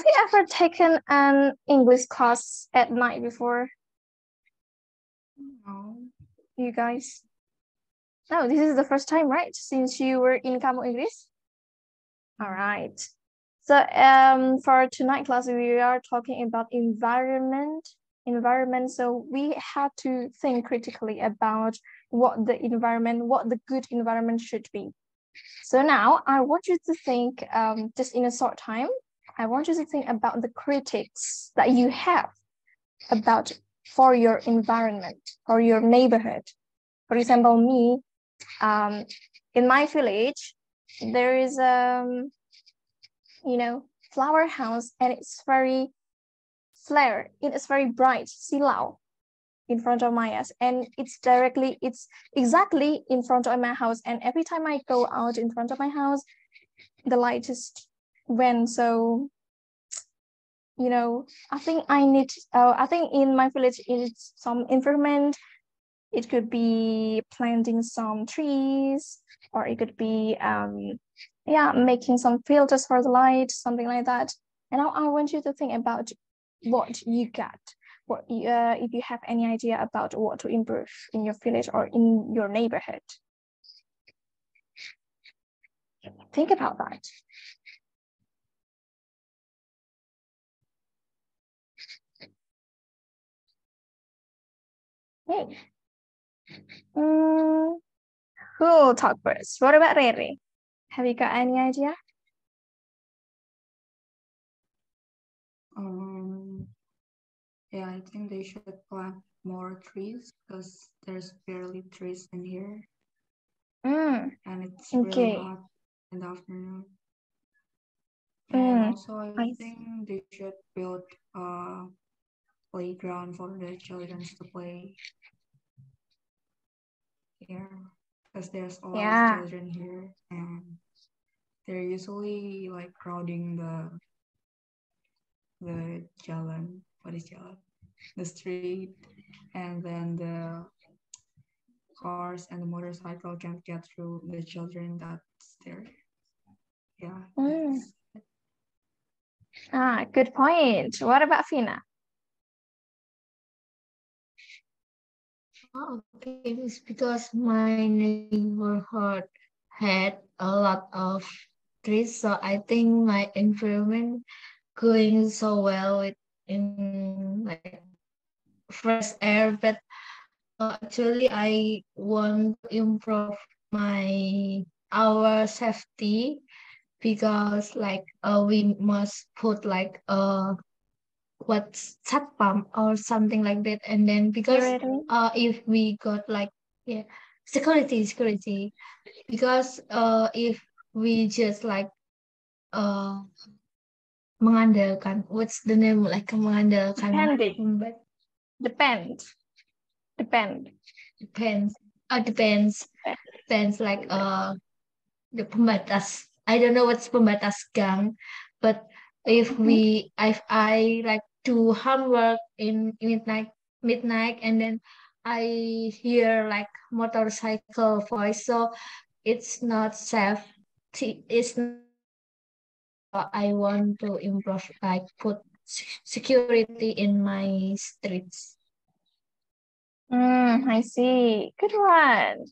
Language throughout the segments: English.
you ever taken an English class at night before? No. You guys? No, this is the first time, right? Since you were in Kamu English? All right. So for tonight class, we are talking about environment. So we had to think critically about what the good environment should be. So now I want you to think, just in a short time, I want you to think about the critics that you have about for your environment or your neighborhood. For example, me, in my village, there is flower house, and it's very flare. It is very bright, silau, in front of my house, and it's exactly in front of my house. And every time I go out in front of my house, the light just went. So I think in my village it's some environment. It could be planting some trees, or it could be making some filters for the light, something like that. And I want you to think about what you got, if you have any idea about what to improve in your village or in your neighborhood. Think about that. Hey. Who will talk first? What about Rere? Have you got any idea? Yeah, I think they should plant more trees because there's barely trees in here. And it's really hot in the afternoon. And also I think they should build a playground for the children to play here, because there's a lot of children here, and they're usually like crowding the jalan. What is jalan? The street, and then the cars and the motorcycle can't get through the children that's there. Yeah. Good point. What about Fina? Okay, it's because my neighborhood had a lot of trees, so I think my environment going so well in like fresh air. But actually, I want to improve our safety, because like we must put like what's satpam or something like that, and then because if we got like security, because if we just like mengandalkan, what's the name, like mengandalkan depends like the pembatas. I don't know what's pembatas gang, but if I like do homework in midnight, and then I hear like motorcycle voice, so it's not safe. I want to improve, like put security in my streets. I see. Good one.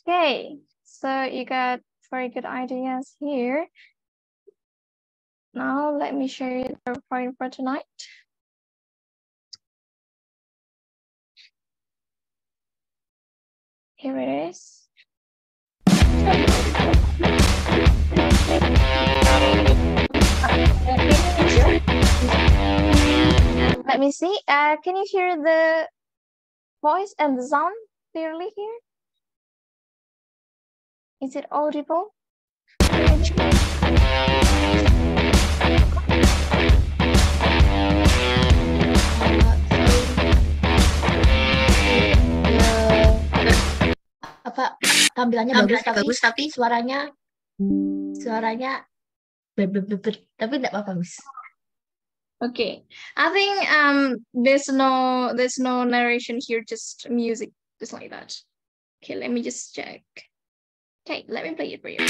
Okay, so you got very good ideas here. Now let me show you the PowerPoint for tonight. Here it is. Let me see. Can you hear the voice and the sound clearly here? Is it audible? Apa tampilannya bagus tapi suaranya tapi tidak apa-apa, Miss. Okay, I think there's no narration here, just music, just like that. Okay, let me just check. Okay, let me play it for you.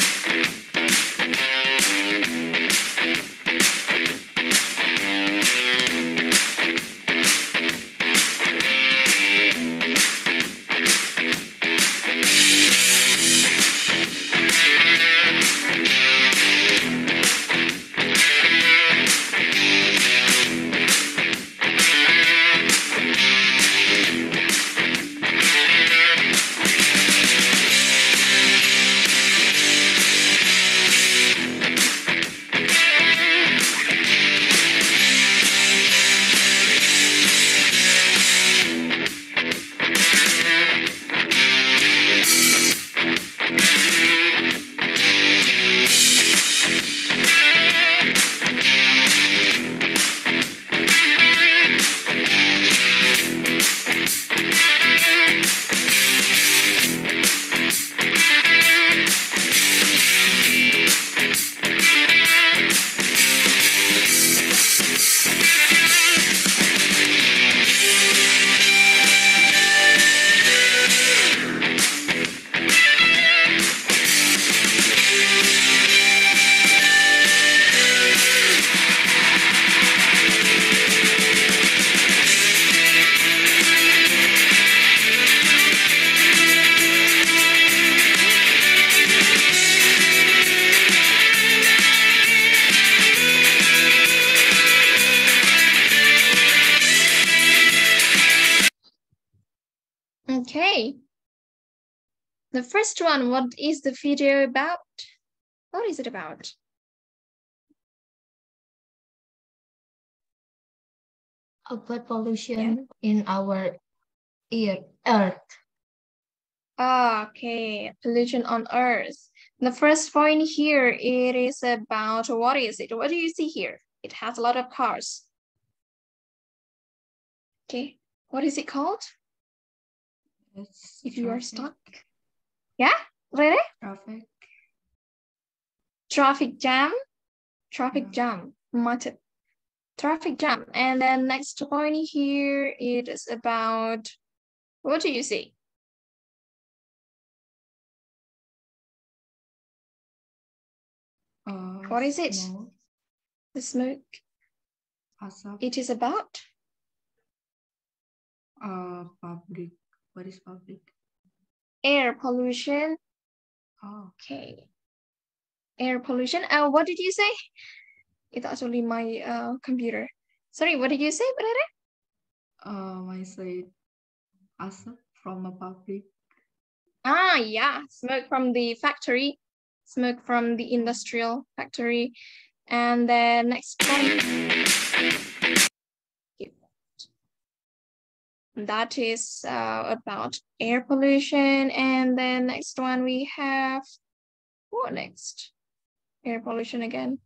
The first one, what is the video about? What is it about? About pollution in our Earth. Okay, pollution on Earth. The first point here, it is about, what is it? What do you see here? It has a lot of cars. Okay, what is it called? If you are stuck. Yeah, really? Traffic. Traffic jam. Traffic jam. Macet. Traffic jam. And then next point here, it is about, what do you see? What is it? Smoke. The smoke. Asap. It is about? Public. What is public? Air pollution. Oh. Okay. Air pollution. What did you say? It's actually my computer. Sorry, what did you say, Brother? I said asap from a public. Ah, yeah. Smoke from the factory. Smoke from the industrial factory. And then next one. That is about air pollution. And then next one we have, what next? Air pollution again.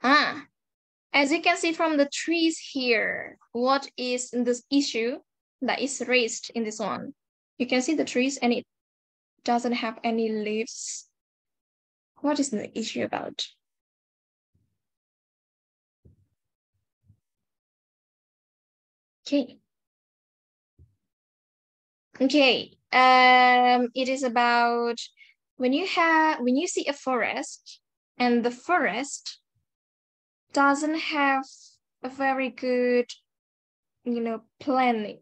As you can see from the trees here, what is this issue that is raised in this one? You can see the trees and it doesn't have any leaves. What is the issue about? Okay. Okay. It is about when you see a forest and the forest doesn't have a very good, plantation.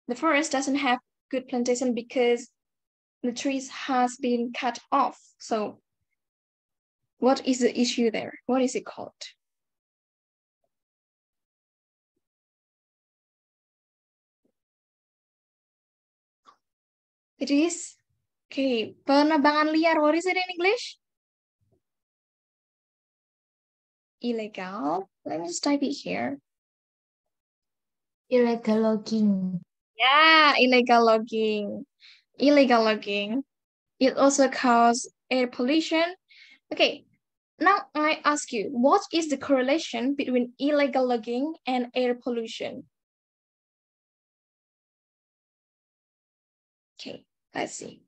The forest doesn't have good plantation because the trees has been cut off. So what is the issue there? What is it called? It is, okay, penebangan liar. What is it in English? Illegal. Let me just type it here. Illegal logging. Yeah, illegal logging. Illegal logging. It also causes air pollution. Okay, now I ask you, what is the correlation between illegal logging and air pollution? Okay, let's see.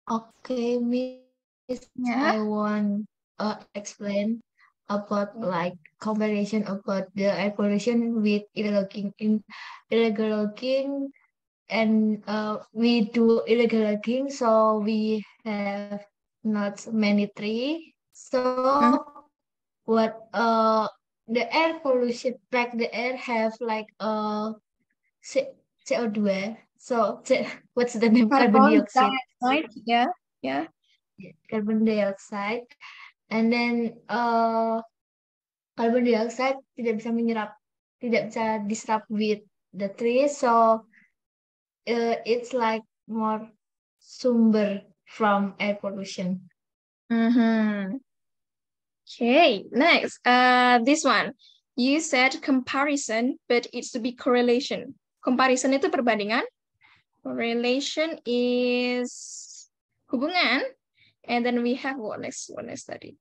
Okay, Miss, I want explain about like comparison about the air pollution with illegal logging, and we do illegal logging, so we have not many trees. So what the air pollution, like the air have like CO2. So what's the name? Carbon dioxide. Yeah. Carbon dioxide. And then carbon dioxide tidak bisa diserap with the tree. So it's like more sumber from air pollution. Okay, next. This one. You said comparison, but it's to be correlation. Comparison itu perbandingan. Correlation is hubungan. And then we have what next? What next tadi?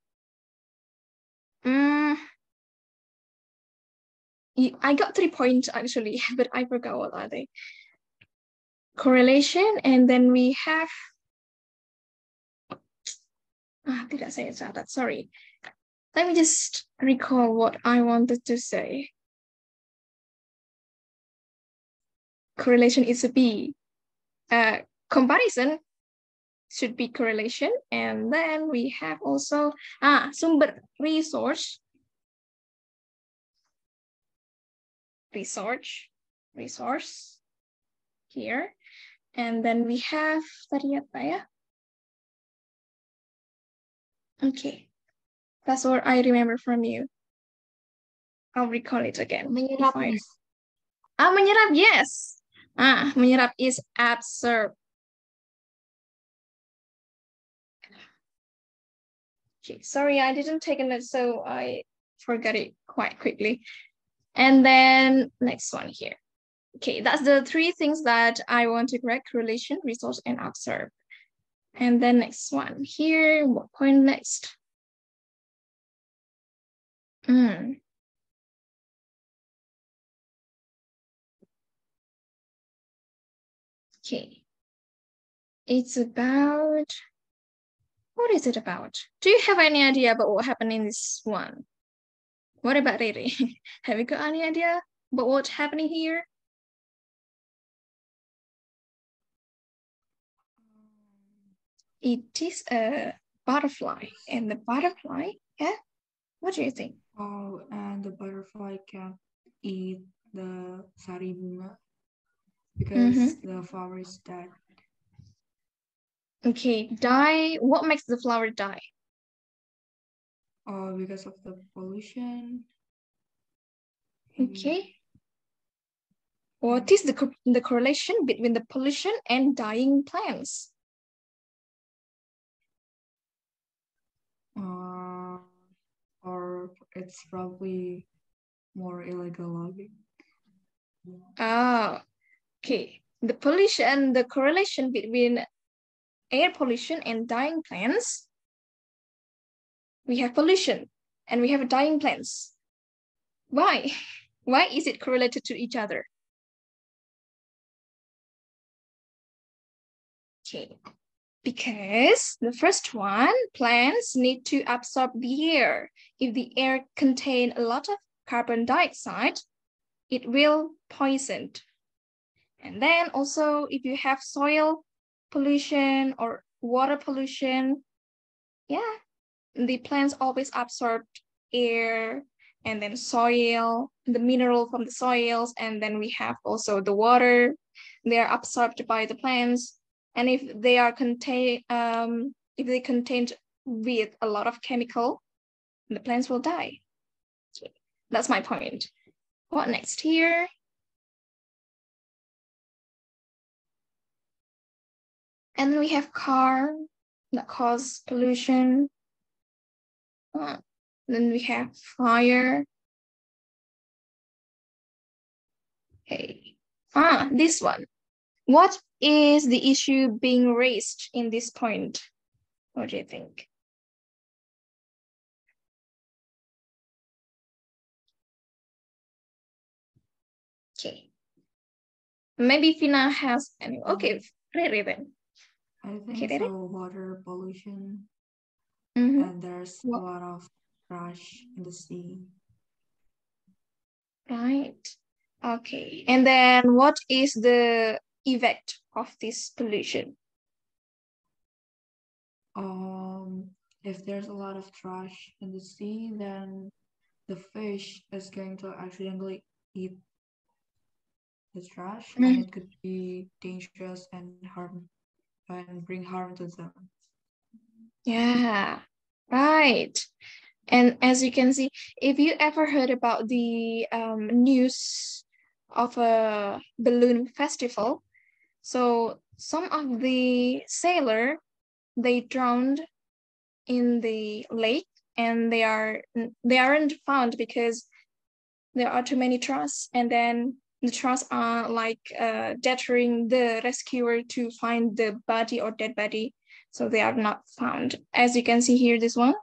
I got 3 points actually, but I forgot what are they. Correlation, and then we have tidak saya catat, sorry. Let me just recall what I wanted to say. Correlation is a B. Comparison should be correlation, and then we have also sumber, resource here, and then we have tadi apa ya? Okay, that's what I remember from you. I'll recall it again. Menyerap, Menyerap, yes. Menyerap is absorb. Okay, sorry, I didn't take a note, so I forgot it quite quickly. And then next one here. Okay, that's the three things that I want to correct: correlation, resource, and absorb. And then next one here, what point next? Okay. It's about, what is it about? Do you have any idea about what happened in this one? What about Riri? Have you got any idea about what's happening here? It is a butterfly, and the butterfly, yeah? What do you think? Oh, and the butterfly can't eat the sari bunga because the flower is dead. Okay, die. What makes the flower die? Oh, because of the pollution. Okay. What is the correlation between the pollution and dying plants? Or it's probably more illegal logging. Okay. The pollution, the correlation between air pollution and dying plants. We have pollution and we have dying plants. Why? Why is it correlated to each other? Okay. Because the first one, plants need to absorb the air. If the air contains a lot of carbon dioxide, it will poison. And then also, if you have soil pollution or water pollution, yeah, the plants always absorb air and then soil, the mineral from the soils, and then we have also the water. They are absorbed by the plants. And if they are contained with a lot of chemical, the plants will die. Okay. That's my point. What next here? And then we have car that cause pollution. Then we have fire. Okay. This one. What is the issue being raised in this point? What do you think? Okay. Maybe Fina has any. Okay, Riri then. I think so. Water pollution. And there's a lot of trash in the sea. Right. Okay. And then what is the effect of this pollution? If there's a lot of trash in the sea, then the fish is going to accidentally eat the trash, and it could be dangerous and bring harm to them. Yeah, right. And as you can see, if you ever heard about the news of a balloon festival, so some of the sailor, they drowned in the lake, and they aren't found because there are too many trusts, and then the trusts are like deterring the rescuer to find the body or dead body, so they are not found. As you can see here, this one,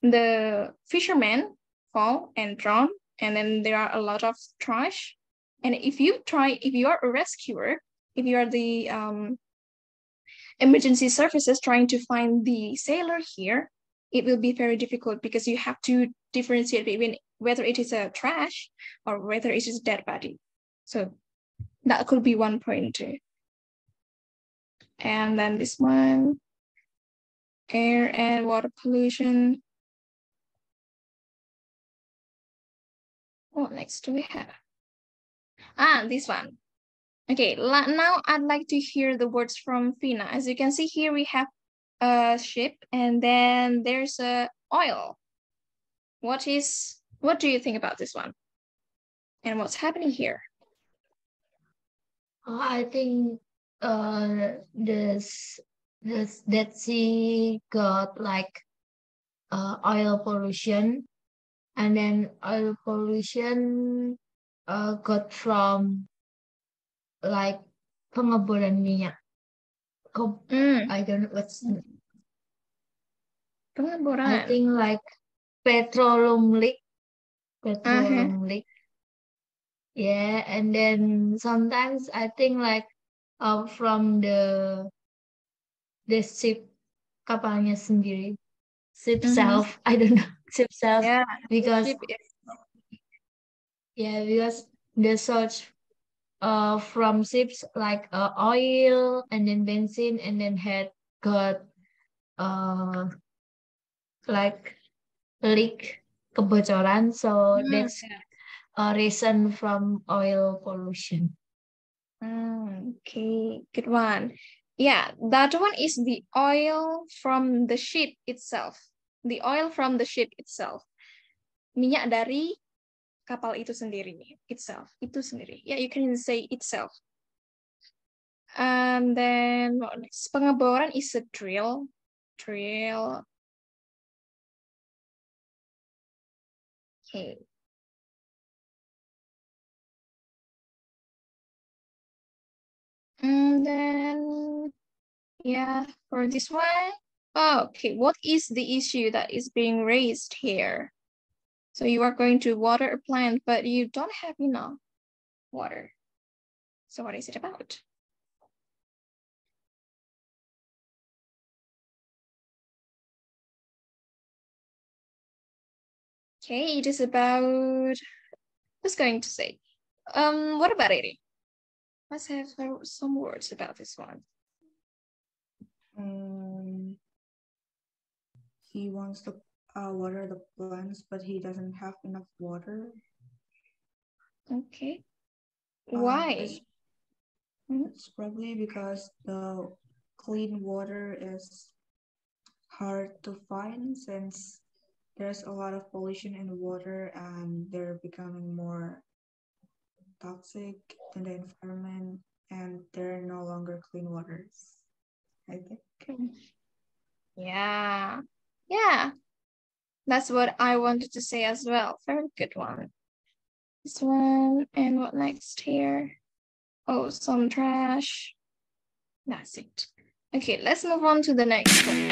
the fishermen fall and drown, and then there are a lot of trash. And if you are a rescuer, if you are the emergency services trying to find the sailor here, it will be very difficult because you have to differentiate between whether it is a trash or whether it is a dead body. So that could be one point too. And then this one, air and water pollution. What next do we have? This one. Okay, now I'd like to hear the words from Fina. As you can see here, we have a ship, and then there's a oil. What do you think about this one? And what's happening here? I think this that she got like oil pollution, and then oil pollution got from like pengeboran minyak. I don't know what's. Pengeboran. I think like petroleum leak. Leak. Yeah, and then sometimes I think like from the ship kapalnya sendiri, ship self. I don't know ship self because ship is... because the source from ships like oil and then benzene and then had got like leak kebocoran, so that's a reason from oil pollution. Okay, good one. Yeah, that one is the oil from the ship itself. The oil from the ship itself. Minyak dari kapal itu sendiri. Itself. Itu sendiri. Yeah, you can say itself. And then what next? Pengeboran is a drill. Drill. Okay. And then, yeah, for this one, okay, what is the issue that is being raised here? So you are going to water a plant, but you don't have enough water. So what is it about? Okay, it is about, who's going to say? What about it? Let's have some words about this one. He wants to water the plants, but he doesn't have enough water. Okay. Why? It's probably because the clean water is hard to find since there's a lot of pollution in the water and they're becoming more toxic in the environment and they're no longer clean waters, I think. Yeah. That's what I wanted to say as well. Very good one. This one, and what next here? Oh, some trash. That's it. Okay, let's move on to the next one.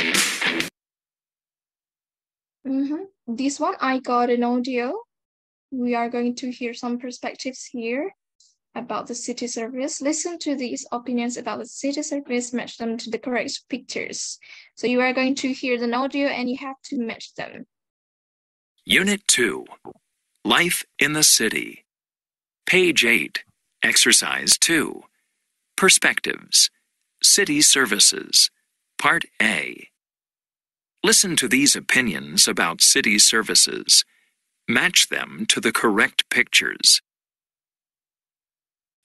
This one, I got an audio. We are going to hear some perspectives here about the city service. Listen to these opinions about the city service, match them to the correct pictures. So you are going to hear the audio and you have to match them. Unit 2, Life in the City. Page 8, Exercise 2, Perspectives, City Services, Part A. Listen to these opinions about city services. Match them to the correct pictures.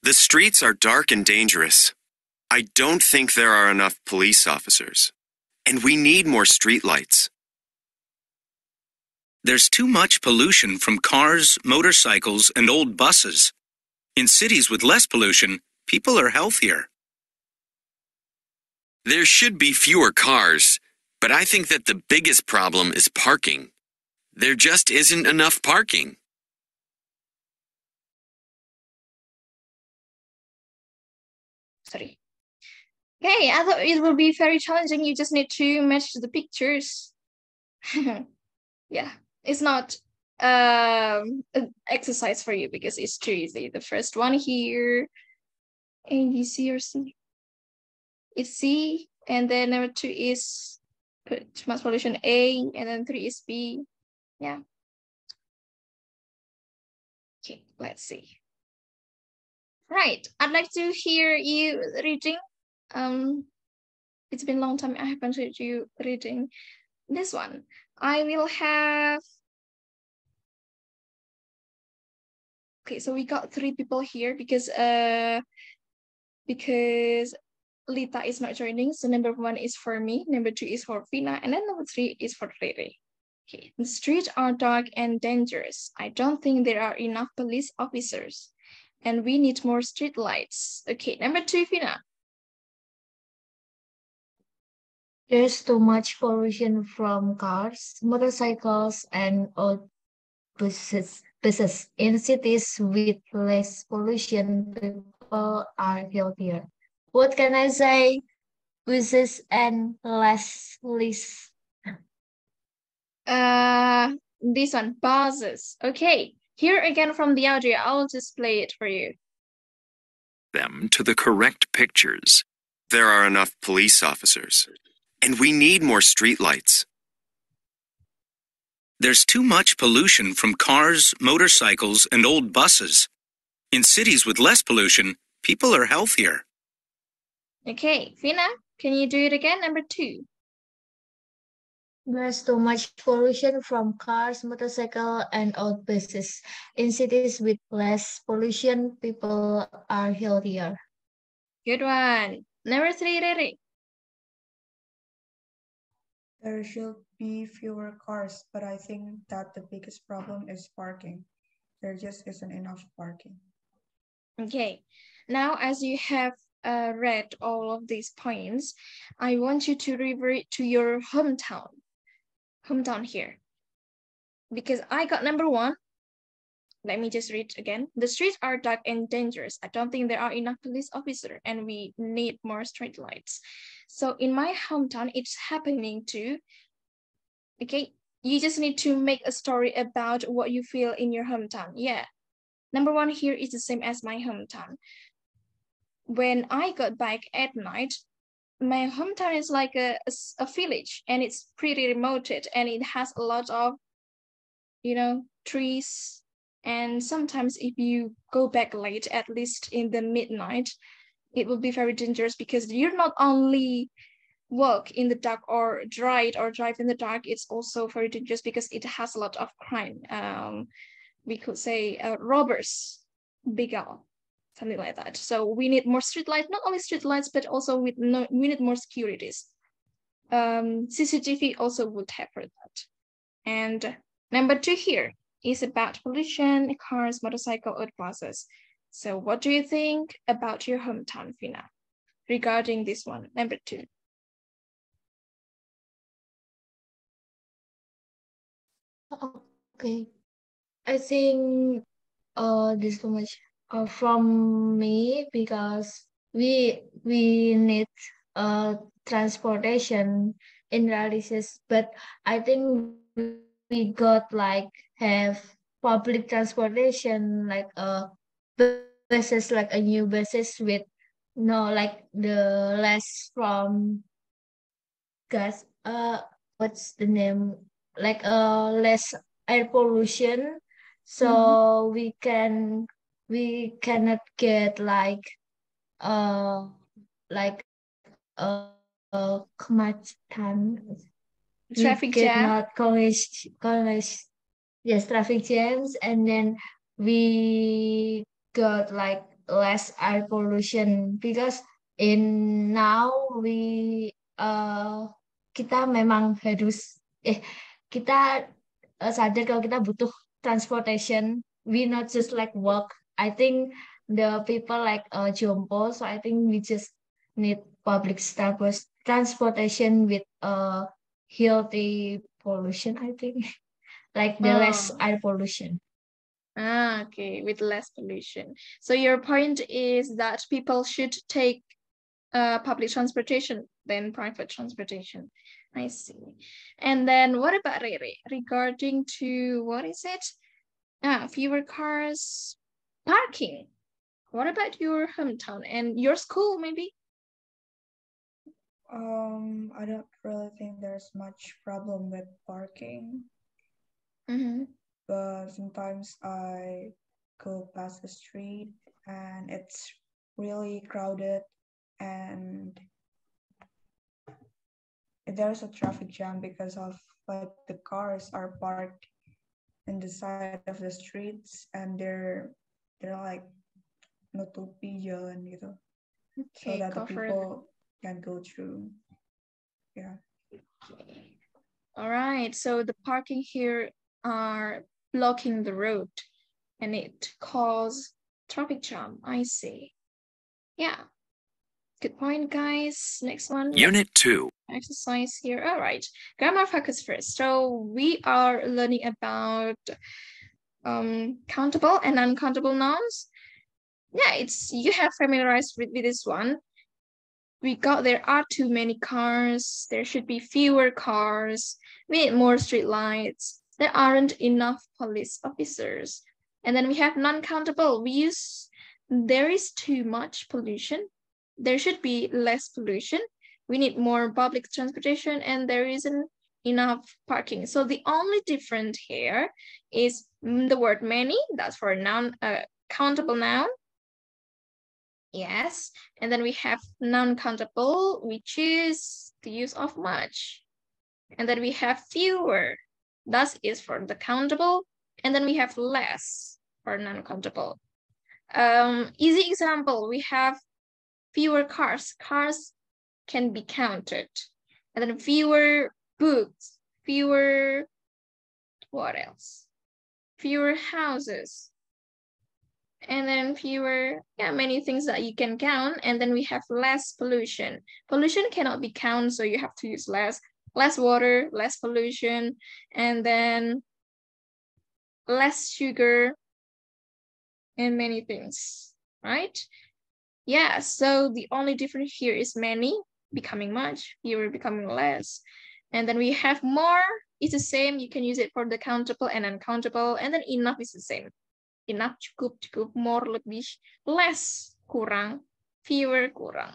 The streets are dark and dangerous. I don't think there are enough police officers. And we need more streetlights. There's too much pollution from cars, motorcycles, and old buses. In cities with less pollution, people are healthier. There should be fewer cars, but I think that the biggest problem is parking. There just isn't enough parking. Sorry. Okay, I thought it will be very challenging. You just need to match the pictures. Yeah, it's not an exercise for you because it's too easy. The first one here, A, B, C, or C. It's C, and then number 2 is mass pollution A, and then 3 is B. Yeah. Okay, let's see. Right, I'd like to hear you reading. It's been a long time I haven't heard you reading this one. I will have... Okay, so we got 3 people here because Lita is not joining. So number 1 is for me, number 2 is for Vina, and then number 3 is for Riri. Okay, the streets are dark and dangerous. I don't think there are enough police officers. and we need more street lights. Okay, number 2, Fina. There's too much pollution from cars, motorcycles, and old buses. In cities with less pollution, people are healthier. What can I say? Buses and less. This one, buses. Okay, here again from the audio, I'll just play it for you. Them to the correct pictures. There are enough police officers. And we need more streetlights. There's too much pollution from cars, motorcycles, and old buses. In cities with less pollution, people are healthier. Okay, Fina, can you do it again? Number 2. There's too much pollution from cars, motorcycle, and old buses. In cities with less pollution, people are healthier. Good one. Number 3, Riri. There should be fewer cars, but I think that the biggest problem is parking. There just isn't enough parking. Okay, now as you have read all of these points, I want you to revert to your hometown here. Because I got number 1. Let me just read again. The streets are dark and dangerous. I don't think there are enough police officers and we need more street lights. So in my hometown, it's happening too. Okay, you just need to make a story about what you feel in your hometown. Yeah, number 1 here is the same as my hometown. When I got back at night, my hometown is like a village and it's pretty remote and it has a lot of, trees. And sometimes if you go back late, at least in the midnight, it will be very dangerous because you're not only walk in the dark or drive in the dark, it's also very dangerous because it has a lot of crime. We could say robbers, begal, something like that. So we need more street lights, not only street lights, but also we need more securities. CCTV also would help for that. And number 2 here is about pollution, cars, motorcycle, or buses. So what do you think about your hometown, Fina, regarding this one, number 2? Okay, I think this too much from me because we need transportation in realities, but I think we got like have public transportation like buses, like a new buses with like the less from gas, what's the name, like less air pollution, so we cannot get like kemacetan, traffic jam, yes, traffic jams, and then we got like less air pollution because in now we kita memang harus kita sadar kalau kita butuh transportation. We not just like walk. I think the people like jompo, so I think we just need public transportation with healthy pollution, I think. Like the less air pollution. Okay, with less pollution. So your point is that people should take public transportation than private transportation. I see. And then what about Riri? Regarding to, what is it? Fewer cars, parking. What about your hometown and your school, maybe? I don't really think there's much problem with parking. But sometimes I go past the street and it's really crowded and there's a traffic jam because of like the cars are parked in the side of the streets and they're like nutupi jalan gitu. Okay, so that the people can go through. Yeah. Okay. All right. So the parking here are blocking the road and it causes Traffic jam, I see. Yeah. Good point, guys. Next one. Unit 2. Exercise here. All right. Grammar focus first. So we are learning about countable and uncountable nouns. Yeah, you have familiarized with this one. There are too many cars. There should be fewer cars. We need more street lights. There aren't enough police officers. And then we have non-countable. There is too much pollution. There should be less pollution. We need more public transportation, and there isn't enough parking. So the only difference here is the word many. That's for a countable noun. Yes, and then we have non-countable, which is the use of much. And then we have fewer, that is for the countable. And then we have less for non-countable. Easy example, we have fewer cars. Cars can be counted. And then fewer books, fewer, what else? Fewer houses. And then fewer, many things that you can count. And then we have less pollution. Pollution cannot be counted, so you have to use less water, less pollution, and then less sugar, and many things, right? Yeah, so the only difference here is many becoming much, fewer becoming less. And then we have more, it's the same. You can use it for the countable and uncountable. And then enough is the same. Enough, cukup, more, lebih, less, kurang, fewer, kurang.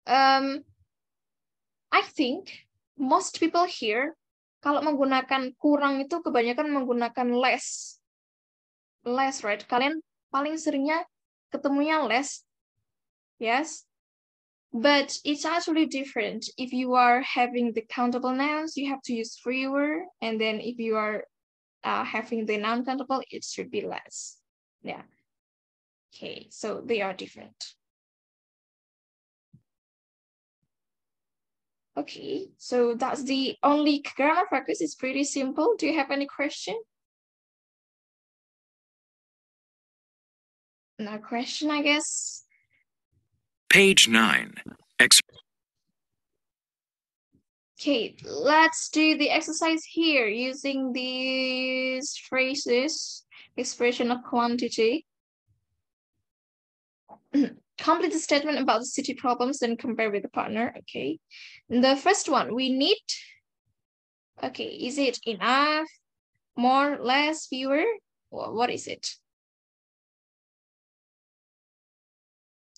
I think most people here, kalau menggunakan kurang itu kebanyakan menggunakan less. Less, right? Kalian paling seringnya ketemunya less. Yes? But it's actually different. If you are having the countable nouns, you have to use fewer. And then if you are having the non-countable, it should be less. Yeah. Okay, so they are different. Okay, so that's the only grammar focus. It's pretty simple. Do you have any question? No question, I guess. Page 9. Okay, let's do the exercise here using these phrases, expression of quantity. Complete the statement about the city problems, then compare with the partner. Okay, the first one, we need. Okay, is it enough, more, less, fewer? What is it?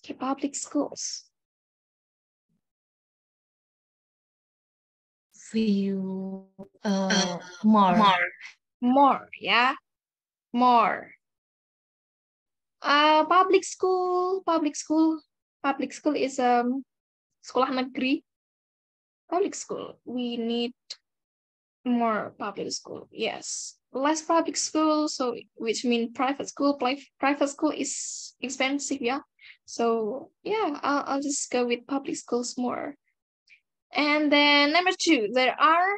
Okay, public schools. More, yeah, more. Public school is sekolah negeri. Public school, we need more public school. Yes, less public school, so which means private school. Private school is expensive, yeah. So yeah, I'll just go with public schools more. And then number 2, there are.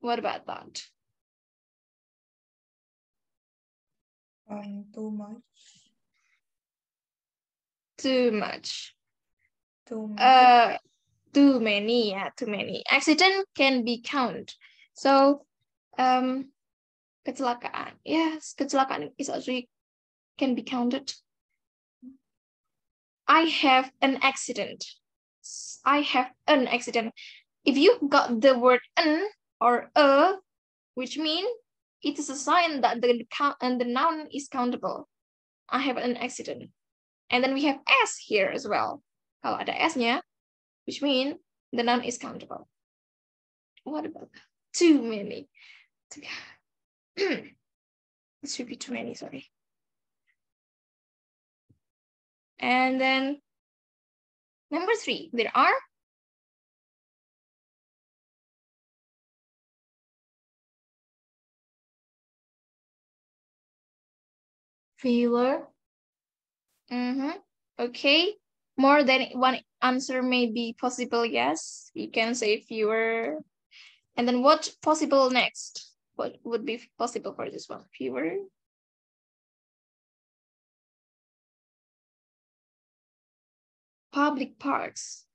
What about that? Too much. Too much. Too many. Too many. Yeah, too many. Accident can be counted. So, kecelakaan. Yes, kecelakaan is actually can be counted. I have an accident. I have an accident. If you got the word an or a, which means it is a sign that the noun is countable. I have an accident. And then we have S here as well. Kalau ada S-nya, which means the noun is countable. What about that? Too many. It should be too many, sorry. And then number 3, there are. Fewer. Okay, more than one answer may be possible. Yes, you can say fewer. And then what possible next? What would be possible for this one? Fewer. Public parks.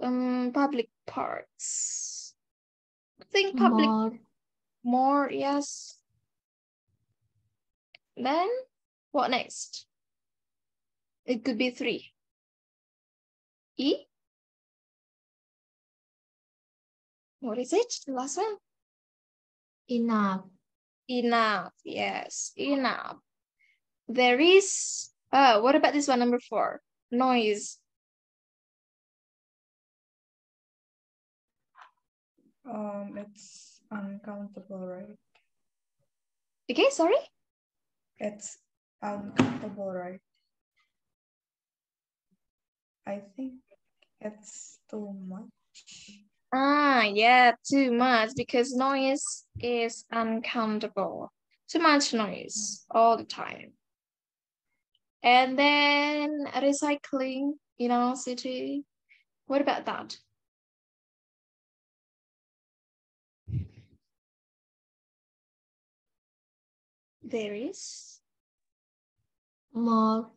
Public parks. I think more, yes. Then what next? It could be 3. E? What is it? The last one? Enough. Enough. Yes, enough. There is, what about this one, number 4? Noise. It's uncountable, right? Okay, sorry? It's uncountable, right? I think it's too much. Yeah, too much, because noise is uncountable. Too much noise all the time. And then recycling in our city. What about that? There is. More.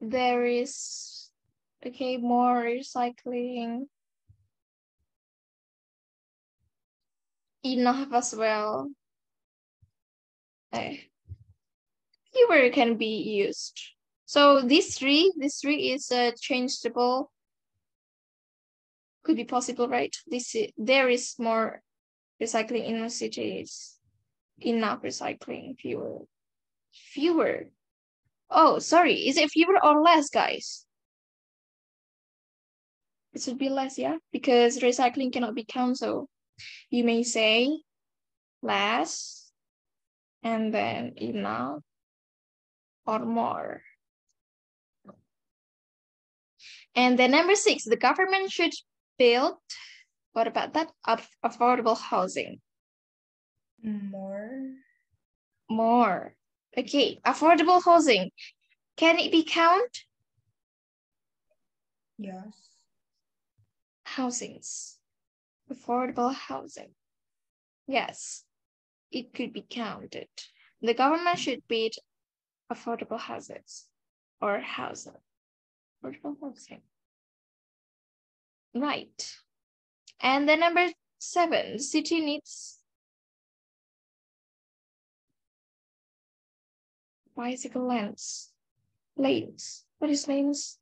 There is. Okay, more recycling. Enough as well. Fewer can be used. So these three is changeable. Could be possible, right? There is more recycling in cities. Enough recycling, fewer. Oh, sorry. Is it fewer or less, guys? It should be less, yeah? Because recycling cannot be counted. So you may say less and then enough or more. And then number 6, the government should build, what about that? Affordable housing. More. Okay, affordable housing. Can it be counted? Yes. Housings. Affordable housing. Yes, it could be counted. The government should build affordable houses or housing. Affordable housing. Right. And then number 7, the city needs bicycle lanes. Lanes. What is lanes?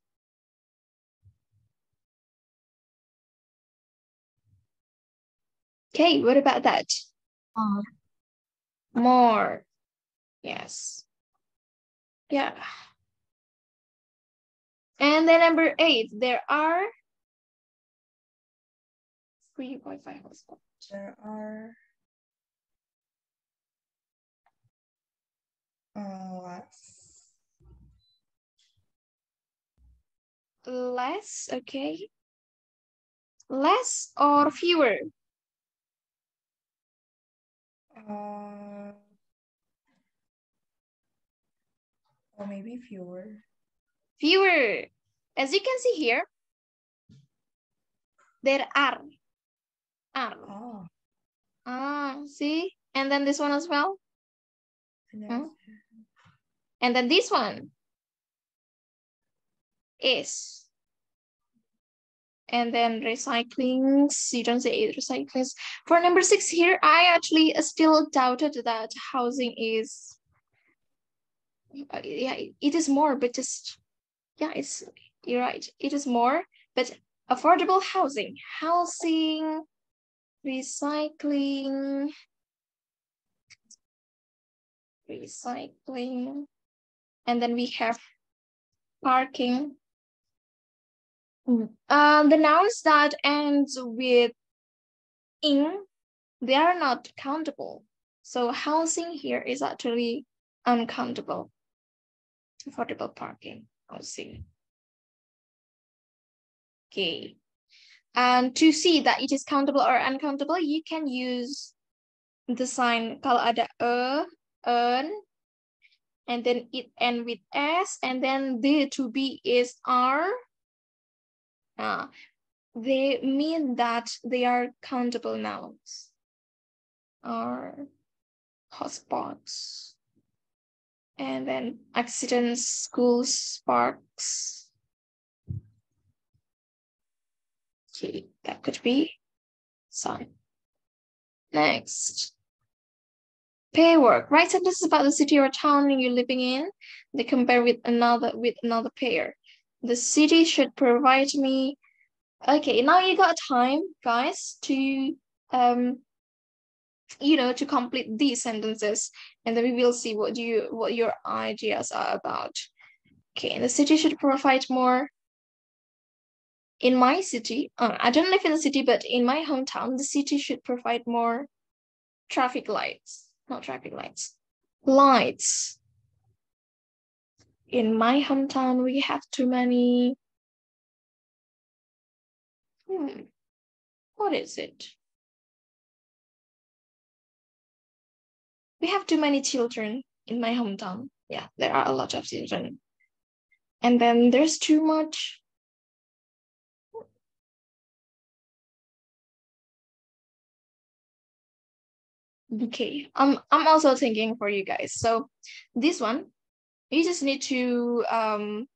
Okay, what about that? More. Yes. Yeah. And then number 8, there are free Wi-Fi hotspots. There are less, okay. Less or fewer? Or maybe fewer. Fewer. As you can see here, there are. See? And then this one as well. And then this one is. And then recyclings, you don't say recyclings. For number 6 here, I actually still doubted that housing is, yeah, it is more, but just, yeah, you're right. It is more, but affordable housing, recycling, and then we have parking. The nouns that ends with ing, they are not countable. So housing here is actually uncountable. Affordable parking, housing. Okay. And to see that it is countable or uncountable, you can use the sign kalau ada an, and then it end with s, and then the to be is r. They mean that they are countable nouns or hotspots. And then accidents, schools, parks, Okay, that could be sun. Next. Pair work. Write sentences about the city or town you're living in. They compare with another pair. The city should provide me. Okay, now you got time, guys, to to complete these sentences, and then we will see what your ideas are about. Okay, the city should provide more. In my city, I don't live in the city, but in my hometown, the city should provide more traffic lights, not traffic lights, lights. In my hometown, we have too many. What is it? We have too many children in my hometown. Yeah, there are a lot of children. And then there's too much. Okay, I'm also thinking for you guys. So this one, you just need to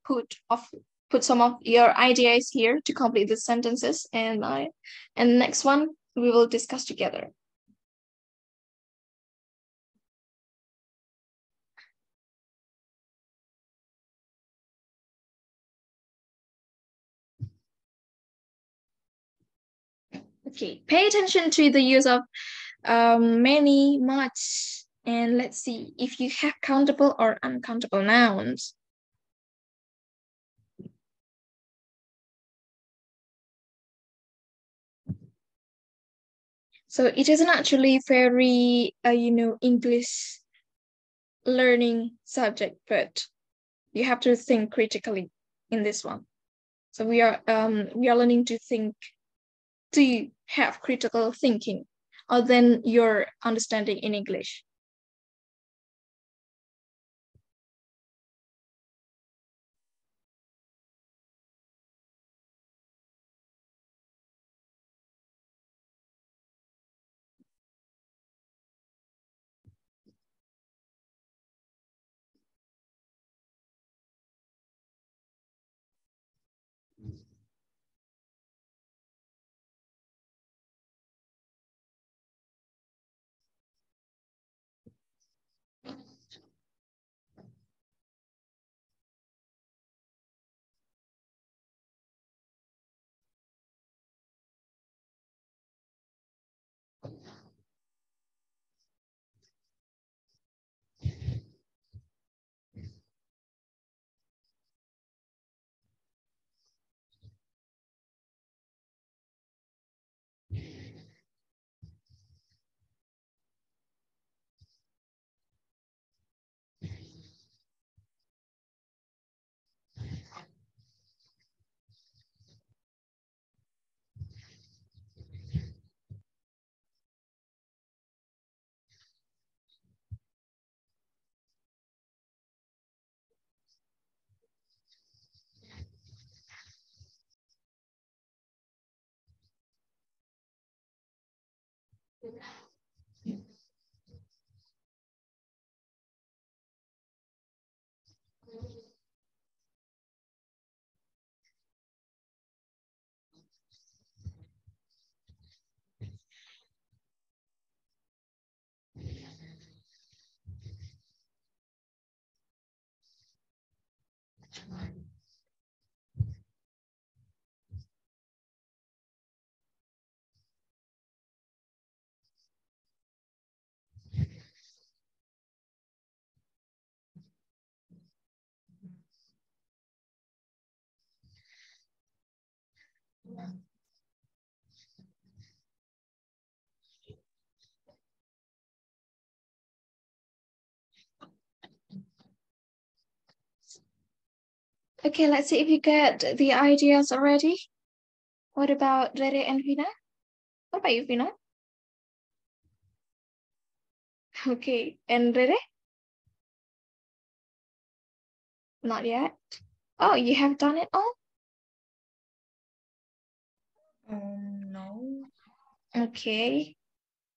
put some of your ideas here to complete the sentences, and the next one we will discuss together. Okay, pay attention to the use of many, much, and let's see if you have countable or uncountable nouns. So it isn't actually very, English learning subject, but you have to think critically in this one. So we are learning to think, to have critical thinking, other than your understanding in English. Okay, let's see if you get the ideas already. What about Rere and Vina? What about you, Vina? Okay, and Rere? Not yet. Oh, you have done it all? No. Okay.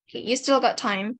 Okay, you still got time.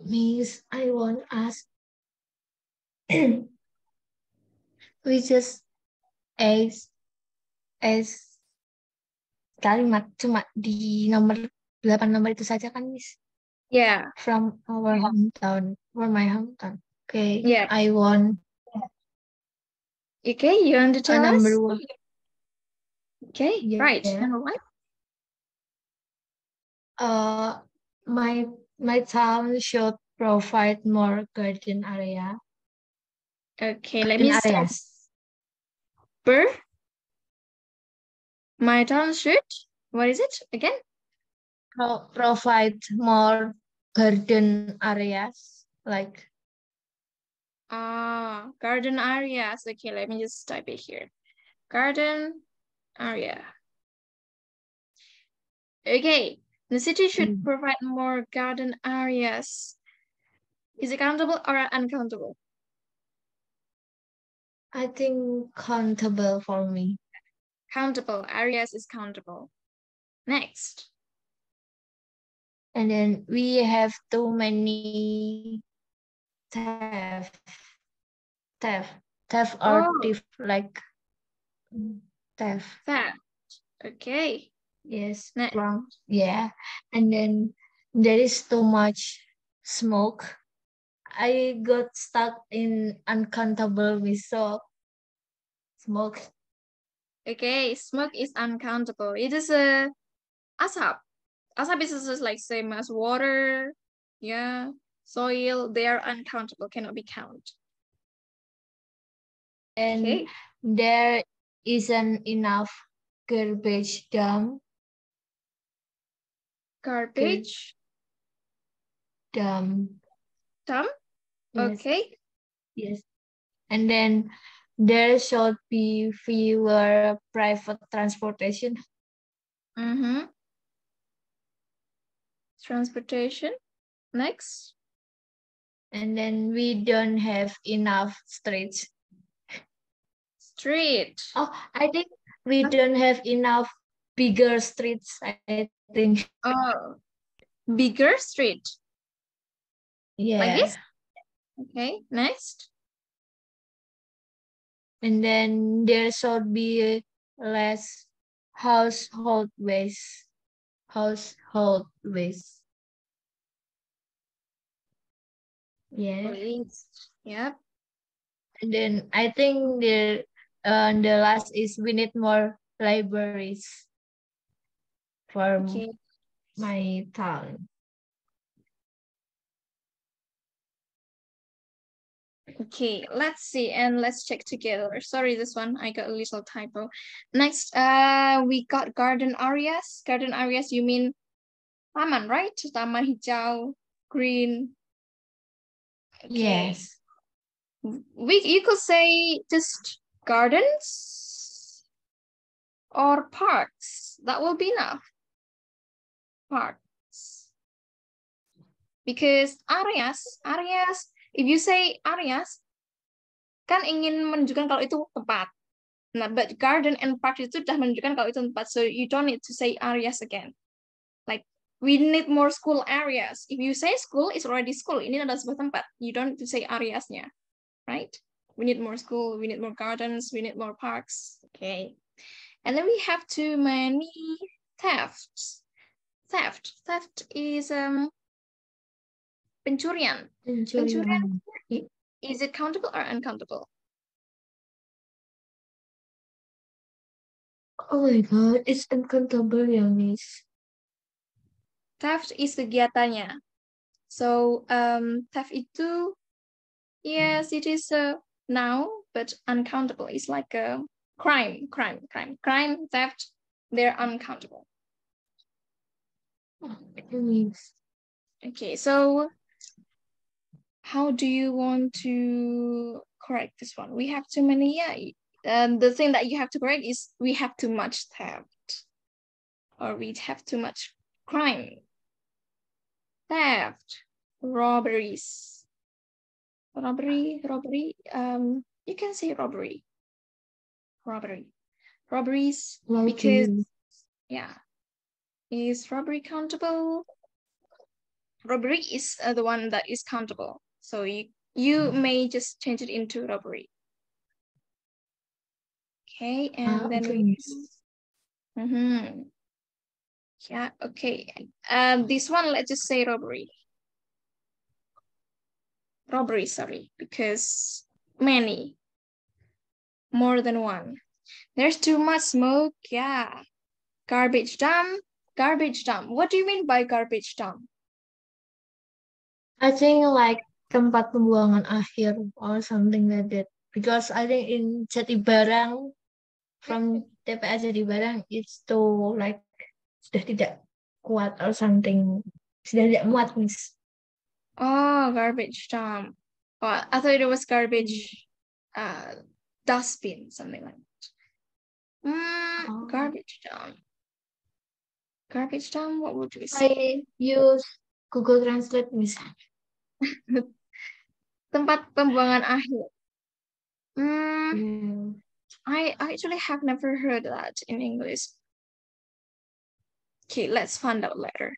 Miss, I want to ask, we just as kalimat cuma di nomor 8 nomor itu saja kan, Miss? Yeah. From our hometown, from my hometown. Okay. Yeah. I want. Okay, you want to tell us? Number 1. Okay, yeah, right. Yeah. Number 1. My town should provide more garden area. Okay, let me start. My town should. What is it again? Provide more garden areas, like. Garden areas. Okay, let me just type it here. Garden area. Okay, the city should provide more garden areas. Is it countable or uncountable? I think countable for me. Countable. Areas is countable. Next. And then we have too many theft or thief, like theft. Okay. Yes. Wrong. Yeah. And then there is too much smoke. I got stuck in uncountable with smoke. Okay, smoke is uncountable. It is a asap. Asap is just like same as water, yeah, soil. They are uncountable, cannot be counted. And there isn't enough garbage dump. Garbage dump. Yes. Okay. Yes. And then there should be fewer private transportation. Transportation. Next. And then we don't have enough streets. Oh, I think we don't have enough bigger streets, I think. Oh, bigger street. Yeah. Like this? Okay, next. And then there should be less household waste. household waste. Yeah. Waste. Yep. And then I think the last is we need more libraries for Okay. my town. Okay, let's see and let's check together. Sorry, this one I got a little typo. Next, we got garden areas. Garden areas, you mean taman, right? Taman hijau, green. Okay. Yes. You could say just gardens or parks. That will be enough. Parks. Because areas, if you say areas, kan ingin menunjukkan kalau itu tempat. Nah, but garden and park itu sudah menunjukkan kalau itu tempat. So you don't need to say areas again. Like, we need more school areas. If you say school, it's already school. Ini adalah sebuah tempat. You don't need to say areasnya, right? We need more school, we need more gardens, we need more parks. Okay. And then we have too many thefts. Theft is pencurian. Pencurian. Is it countable or uncountable? Oh my god, it's uncountable, ya, Miss. Theft is kegiatannya. So theft itu, yes, it is a noun, but uncountable. It's like a crime, theft. They're uncountable. Okay, so how do you want to correct this one? We have too many, yeah. The thing that you have to correct is we have too much theft, or we have too much crime. Theft, robberies. Robbery, you can say robbery. Robberies, because, yeah. Is robbery countable? Robbery is the one that is countable. So you may just change it into robbery. Okay, and then yeah, okay. This one, let's just say robbery. Robbery, sorry, because many, more than one. There's too much smoke, yeah. Garbage dump. What do you mean by garbage dump? I think like tempat pembuangan akhir or something like that. Because I think in Jatibarang, from TPS Jatibarang, it's too like sudah tidak kuat or something. Sudah tidak muat, Miss. Oh, garbage dump. Oh, I thought it was garbage dustbin, something like that. Garbage dump. Garbage dump, what would we say? I use Google Translate, Miss. Tempat pembuangan akhir. I actually have never heard that in English. Okay, let's find out later.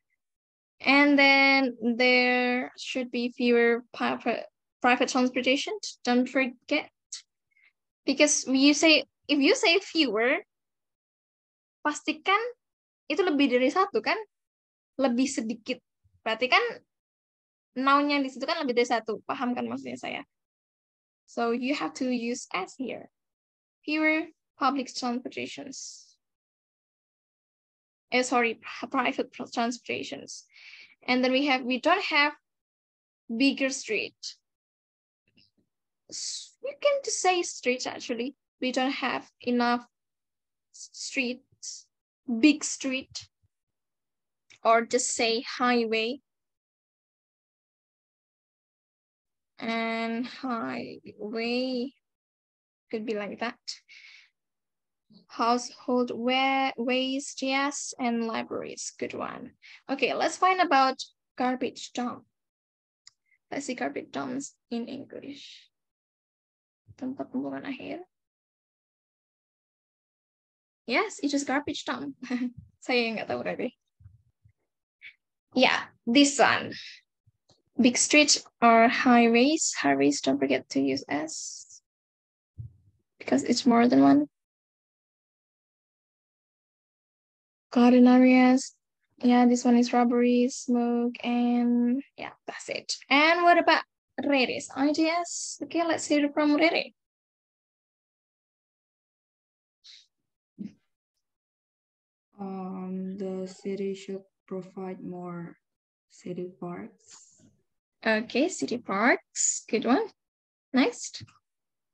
And then there should be fewer private transportation. Don't forget. Because if you say fewer, pastikan itu lebih dari satu kan? Lebih sedikit. Berarti kan noun-nya di situ kan lebih dari satu. Paham kan maksudnya saya? So you have to use as here. Fewer public transportations. Private transportations. And then we don't have bigger street. You can just say streets actually. We don't have enough streets, big street, or just say highway. And highway could be like that. Household waste, yes, and libraries, good one. Okay, let's find about garbage dump. Let's see garbage dumps in English. Tempat pembuangan akhir. Yes, it is garbage dump. Saya nggak tahu berarti. Yeah, this one. Big streets or highways. Highways, don't forget to use S because it's more than one. Garden areas. Yeah, this one is rubbery, smoke, and yeah, that's it. And what about Riri's ideas? Okay, let's hear it from Riri. The city should provide more city parks. Okay, city parks, good one. Next.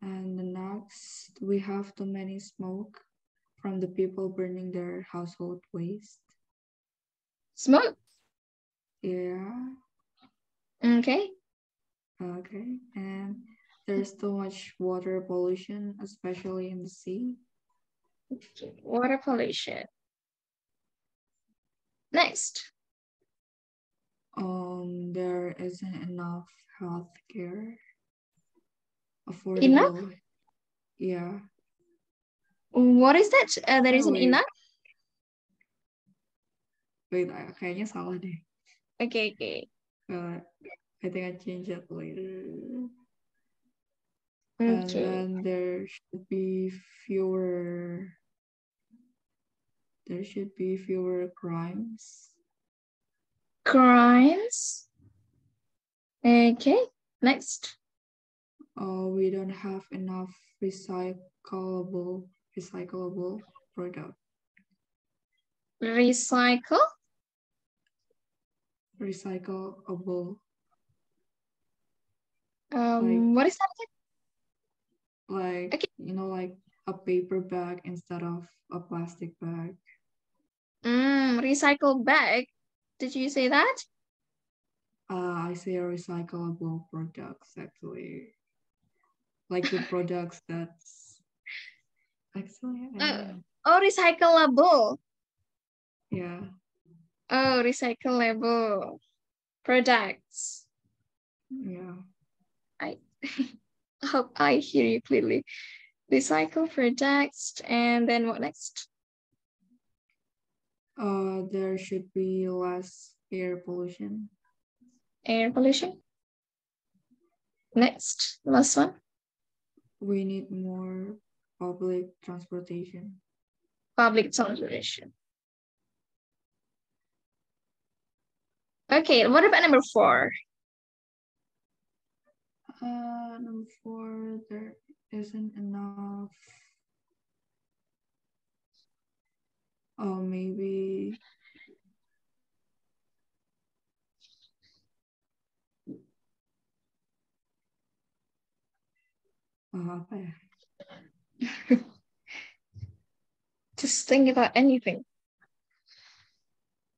And the next, we have too many smoke from the people burning their household waste. Smoke. Yeah. Okay. Okay. And there's too much water pollution, especially in the sea. Water pollution. Next. There isn't enough health care. Affordable. Enough? Yeah. What is that? There isn't wait. enough? Wait, kayaknya salah deh. Okay. I think I changed it later. Okay. And then there should be fewer crimes. Crimes. Okay. Next. We don't have enough recyclable product. Recyclable. What is that? Like, okay. Like a paper bag instead of a plastic bag. Recycle bag. Did you say that? I say recyclable products, actually. Like the products that's actually. Recyclable. Yeah. Recyclable products. Yeah. I hope I hear you clearly. Recycle products, and then what next? There should be less air pollution. Air pollution. Next, last one. We need more public transportation. Public transportation. Okay, what about number 4? Number 4, there isn't enough. Maybe. Apa ya? Just think about anything.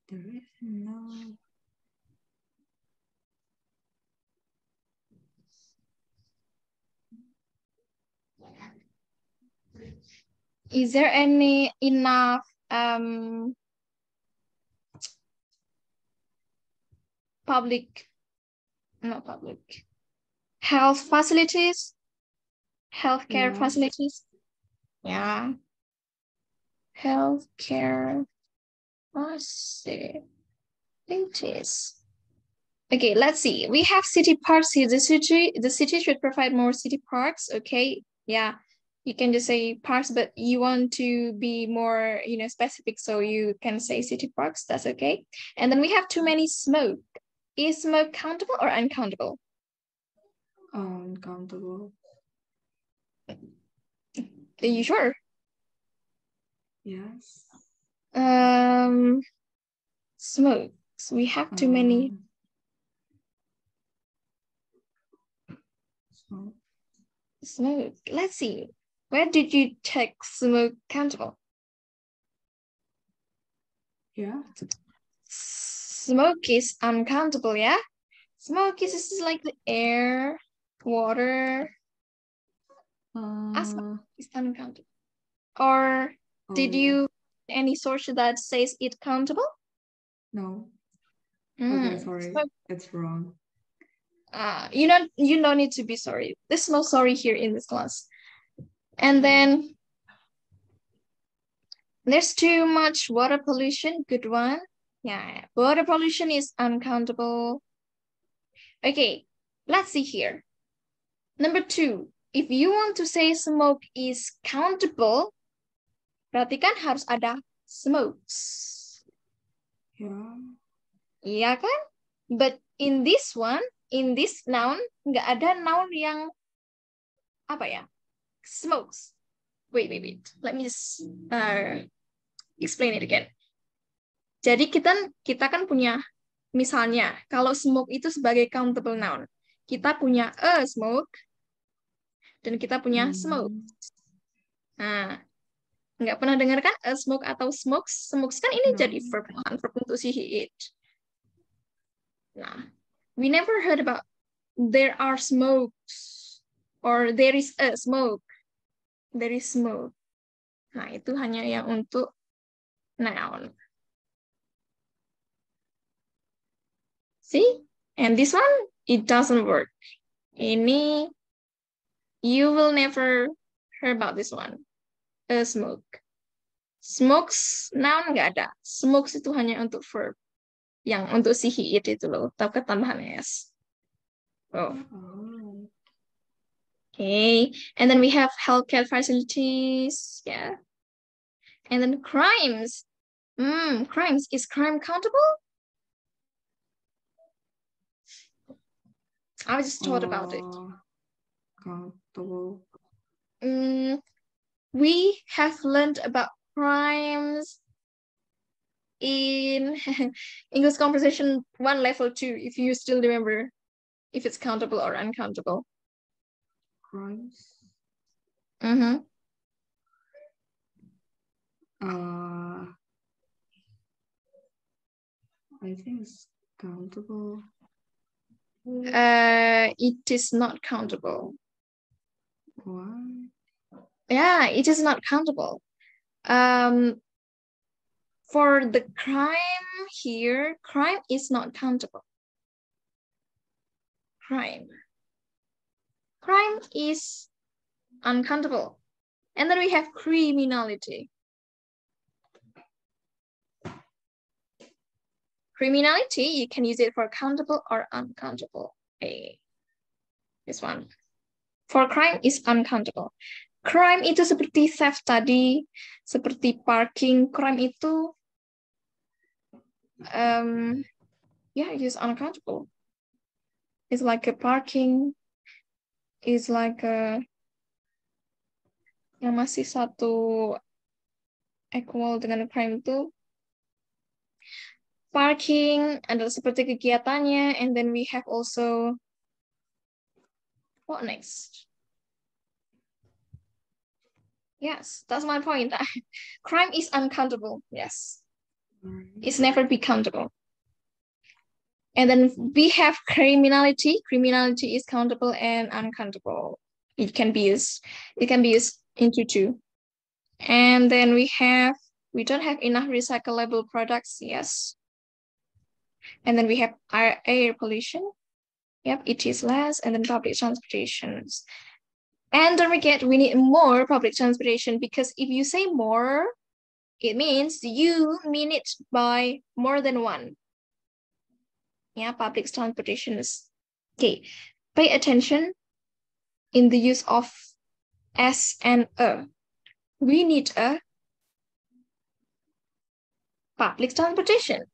There is no. Is there any enough health facilities? Healthcare facilities? Yeah. Healthcare facilities. Okay, let's see. We have city parks here. The city should provide more city parks. Okay, yeah. You can just say parks, but you want to be more, specific, so you can say city parks. That's okay. And then we have too many smoke. Is smoke countable or uncountable? Uncountable. Are you sure? Yes. Smoke. So we have too many. Smoke. Let's see. Where did you check smoke countable? Yeah. Smoke is uncountable, yeah? Smoke is just like the air, water. Asthma is uncountable. Or did you any source that says it countable? No. Okay, sorry. It's wrong. You don't need to be sorry. There's no sorry here in this class. And then there's too much water pollution. Good one. Yeah, water pollution is uncountable. Okay, let's see here. Number 2, if you want to say smoke is countable, berarti kan harus ada smokes. Yeah. Iya kan? But in this one, in this noun, nggak ada noun yang apa ya? Smokes. Wait. Let me just explain it again. Jadi kita kan punya, misalnya, kalau smoke itu sebagai countable noun. Kita punya a smoke, dan kita punya smoke. Nah, nggak pernah dengar kan a smoke atau smokes? Smokes kan ini jadi verb untuk si he, it. Nah, we never heard about there are smokes or there is a smoke. There is smoke. Nah, itu hanya yang untuk noun. See? And this one, it doesn't work. Ini, you will never hear about this one. A smoke. Smokes, noun nggak ada. Smokes itu hanya untuk verb. Yang untuk si he, it itu loh. Tapi tambahan s. Oh. Okay. And then we have healthcare facilities. Yeah. And then crimes. Crimes. Is crime countable? I just thought about it. Countable. We have learned about crimes in English Conversation 1 level 2, if you still remember if it's countable or uncountable. Crimes? I think it's countable. It is not countable. What? Yeah, it is not countable. For the crime here, crime is not countable. Crime is uncountable. And then we have criminality. Criminality, you can use it for countable or uncountable. This one. For crime is uncountable. Crime itu seperti theft tadi, seperti parking. Crime itu, it is uncountable. It's like a parking. It's like a, yang masih satu equal dengan crime itu. Parking adalah seperti kegiatannya, and then we have also, what next? Yes, that's my point. Crime is uncountable. Yes, it's never be countable. And then we have criminality. Criminality is countable and uncountable. It can be used into two. And then we don't have enough recyclable products. Yes. And then we have air pollution. Yep, it is less. And then public transportation. And don't forget, we need more public transportation, because if you say more, it means you mean it by more than one. Yeah, public transportation is okay. Pay attention in the use of S and A. We need a public transportation.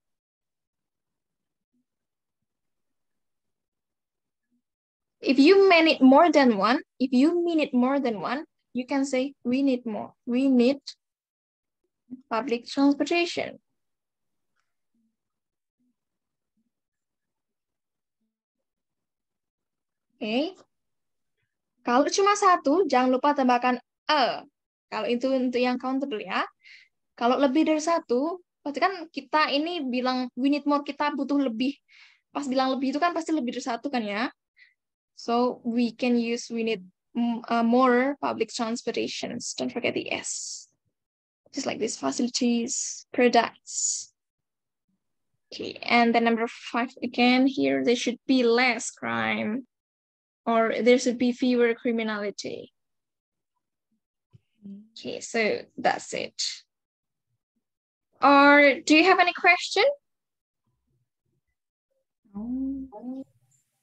If you mean it more than one, you can say we need more. We need public transportation. Okay. Kalau cuma satu, jangan lupa tambahkan a. Kalau itu untuk yang countable ya. Kalau lebih dari satu, pasti kan kita ini bilang we need more, kita butuh lebih. Pas bilang lebih itu kan pasti lebih dari satu kan ya. So we can use we need more public transportations. Don't forget the S. Just like these facilities, products. Okay, and then number 5 again here, there should be less crime, or there should be fewer criminality. Okay, so that's it. Or do you have any question?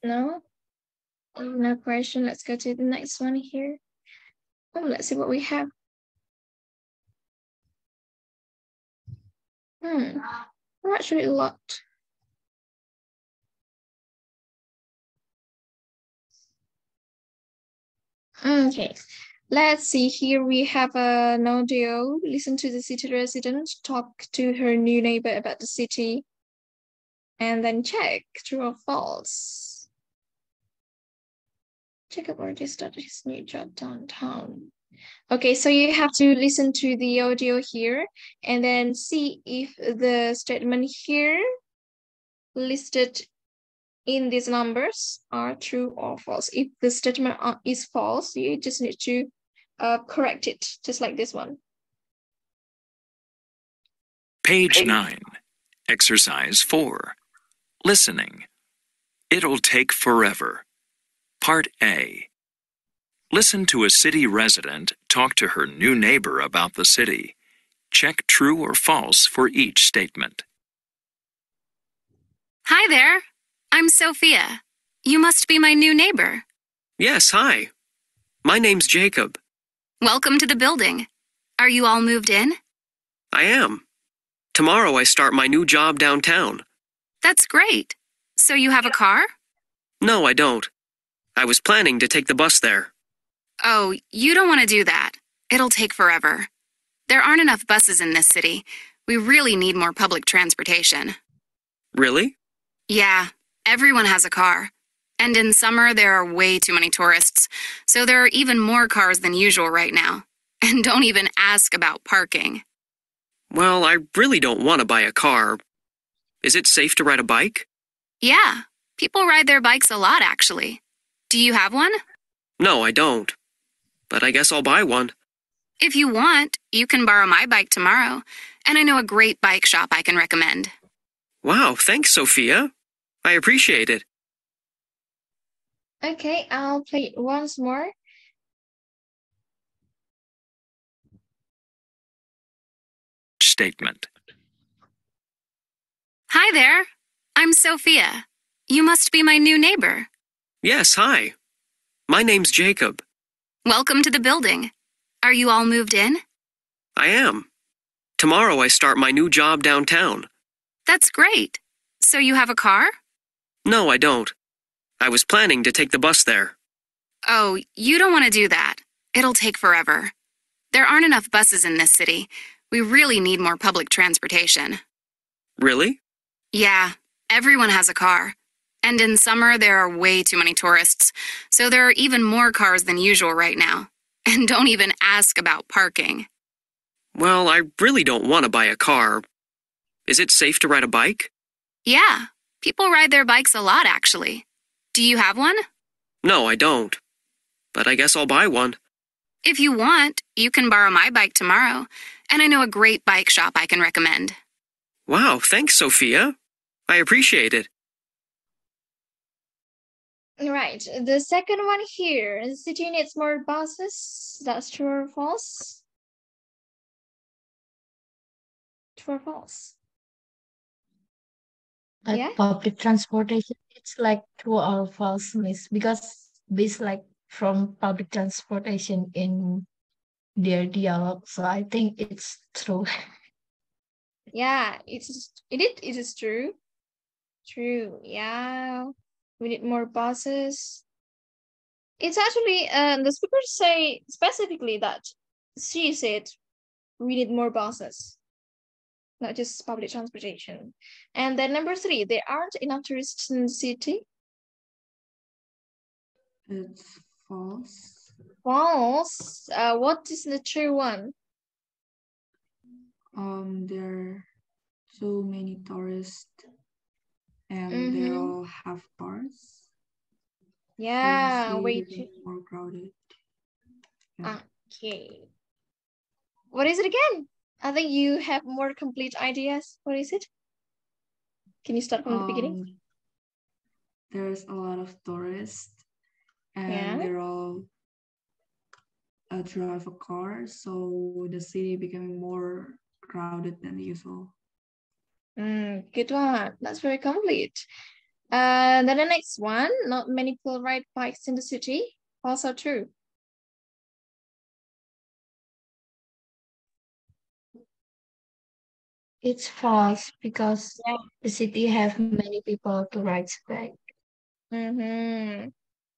No? No question. Let's go to the next one here. Oh, let's see what we have. Actually, a lot. Okay, let's see. Here we have an audio. Listen to the city resident talk to her new neighbor about the city, and then check true or false. Jacob already started his new job downtown. Okay, so you have to listen to the audio here and then see if the statement here listed in these numbers are true or false. If the statement is false, you just need to correct it, just like this one. Page 9, Exercise 4, Listening. It'll take forever. Part A. Listen to a city resident talk to her new neighbor about the city. Check true or false for each statement. Hi there. I'm Sophia. You must be my new neighbor. Yes, hi. My name's Jacob. Welcome to the building. Are you all moved in? I am. Tomorrow I start my new job downtown. That's great. So you have a car? No, I don't. I was planning to take the bus there. Oh, you don't want to do that. It'll take forever. There aren't enough buses in this city. We really need more public transportation. Really? Yeah, everyone has a car. And in summer, there are way too many tourists. So there are even more cars than usual right now. And don't even ask about parking. Well, I really don't want to buy a car. Is it safe to ride a bike? Yeah, people ride their bikes a lot, actually. Do you have one? No, I don't. But I guess I'll buy one. If you want, you can borrow my bike tomorrow. And I know a great bike shop I can recommend. Wow, thanks, Sophia. I appreciate it. Okay, I'll play it once more. Statement. Hi there. I'm Sophia. You must be my new neighbor. Yes, hi. My name's Jacob. Welcome to the building. Are you all moved in? I am. Tomorrow I start my new job downtown. That's great. So you have a car? No, I don't. I was planning to take the bus there. Oh, you don't want to do that. It'll take forever. There aren't enough buses in this city. We really need more public transportation. Really? Yeah, everyone has a car. And in summer, there are way too many tourists. So there are even more cars than usual right now. And don't even ask about parking. Well, I really don't want to buy a car. Is it safe to ride a bike? Yeah, people ride their bikes a lot, actually. Do you have one? No, I don't. But I guess I'll buy one. If you want, you can borrow my bike tomorrow. And I know a great bike shop I can recommend. Wow, thanks, Sophia. I appreciate it. Right, the second one here, the city needs more buses. That's true or false? True or false? Like public transportation, it's like true or false, miss, because this like from public transportation in their dialogue. So I think it's true. Yeah, it is true. True, yeah. We need more buses. It's actually, the speakers say specifically that she said we need more buses, not just public transportation. And then number 3, there aren't enough tourists in the city. It's false. False. What is the true one? There are too many tourists and they all have cars. Yeah, way more crowded. Yeah. Okay. What is it again? I think you have more complete ideas. What is it? Can you start from the beginning? There's a lot of tourists and they're all drive a car, so the city becoming more crowded than usual. Good one. That's very complete. Then the next one, not many people ride bikes in the city. Also true. It's false because the city have many people to ride bike.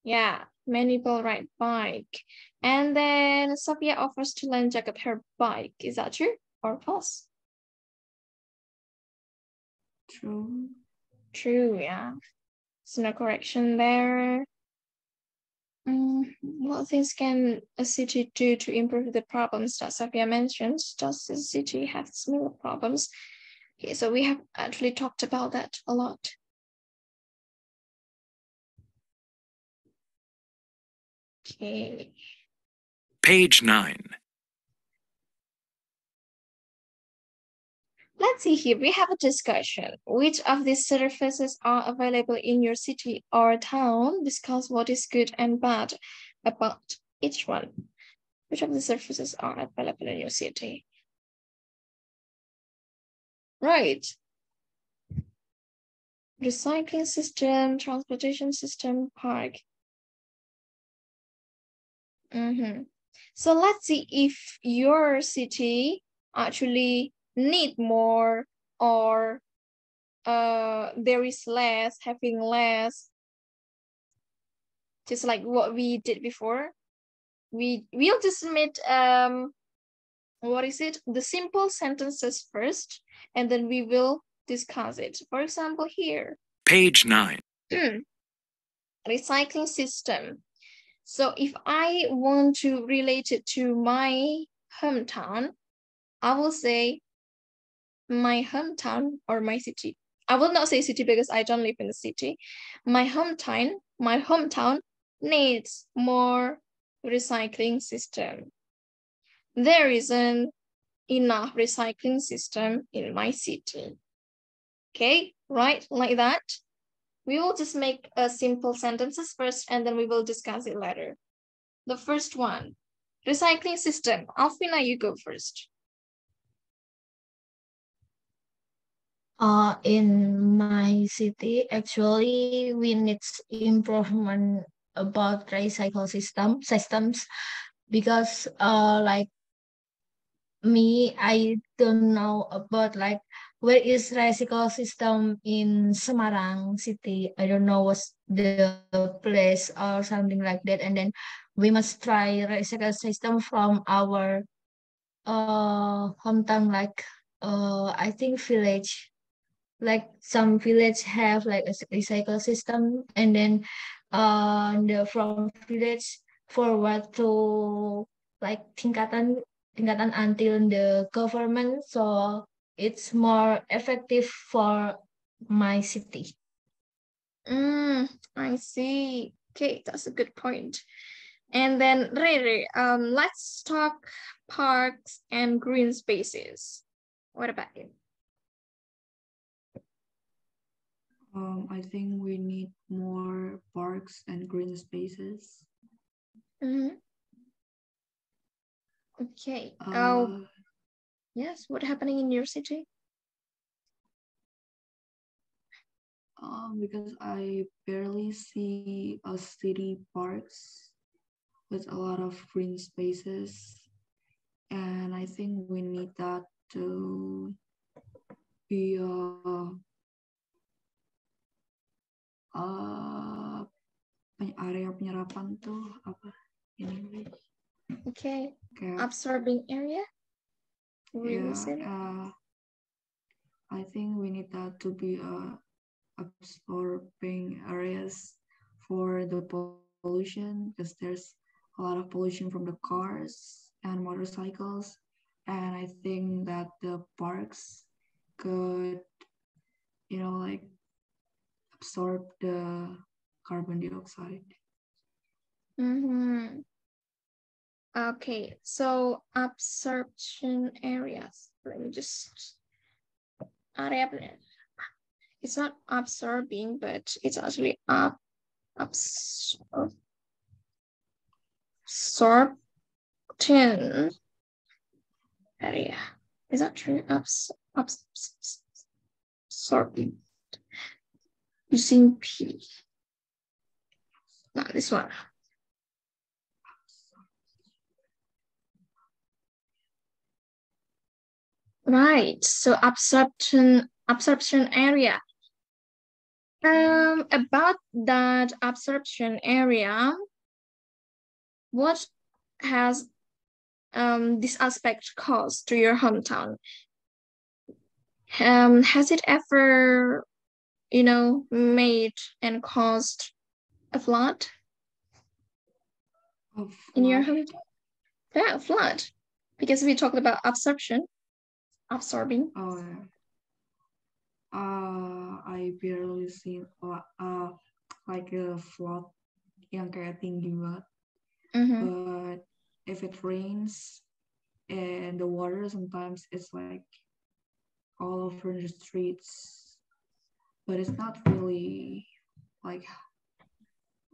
Yeah, many people ride bike. And then Sophia offers to lend Jacob her bike. Is that true or false? True. True, yeah. So no correction there. What things can a city do to improve the problems that Sophia mentioned? Does the city have similar problems? Okay, so we have actually talked about that a lot. Okay. Page 9. Let's see here. We have a discussion. Which of these services are available in your city or town? Discuss what is good and bad about each one. Which of the services are available in your city? Right. Recycling system, transportation system, park. So let's see if your city actually need more or there is less, having less, just like what we did before. We'll just make what is it? The simple sentences first, and then we will discuss it. For example, here. Page 9. Recycling system. So if I want to relate it to my hometown, I will say my hometown or my city. I will not say city because I don't live in the city. My hometown needs more recycling system. There isn't enough recycling system in my city. Okay, right, like that. We will just make a simple sentences first and then we will discuss it later. The first one, recycling system. Alfina, you go first. In my city, actually, we need improvement about recycle systems because like me, I don't know about like where is recycle system in Semarang city. I don't know what's the place or something like that. And then we must try recycle system from our hometown, like I think village. Like some village have like a recycle system, and then from village forward to like tingkatan until the government, so it's more effective for my city. I see. Okay, that's a good point. And then Rere, let's talk parks and green spaces. What about you? I think we need more parks and green spaces. Okay. Yes, what's happening in your city? Because I barely see a city parks with a lot of green spaces, and I think we need that to be area penyerapan tuh apa in English? Okay. Absorbing area. I think we need that to be absorbing areas for the pollution, because there's a lot of pollution from the cars and motorcycles, and I think that the parks could, like absorb the carbon dioxide. Okay, so absorption areas. Let me just area. It's not absorbing, but it's actually absorption area. Is that true? Absorbing. Using P. Not this one. Right. So absorption area. About that absorption area, what has this aspect caused to your hometown? Has it ever, made and caused a flood in your hometown? Yeah, flood. Because we talked about absorption, absorbing. Oh, yeah. I barely seen like a flood yang kayak tinggi banget. But if it rains and the water, sometimes it's like all over the streets. But it's not really like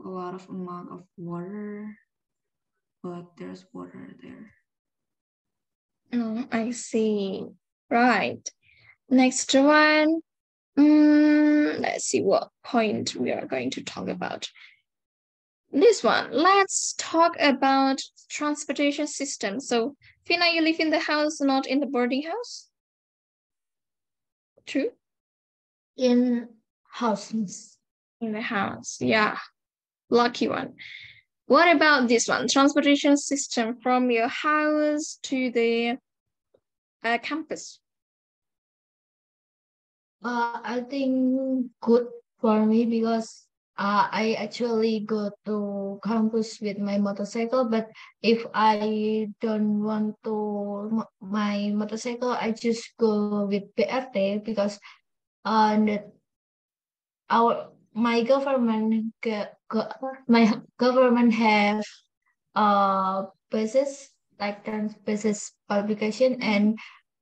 a lot of amount of water, but there's water there. Oh, I see. Right. Next one. Let's see what point we are going to talk about. This one. Let's talk about transportation system. So, Fina, you live in the house, not in the boarding house? True? In house. In the house, yeah. Lucky one. What about this one? Transportation system from your house to the campus. I think good for me because I actually go to campus with my motorcycle, but if I don't want to my motorcycle, I just go with BRT because my government have buses like buses publication and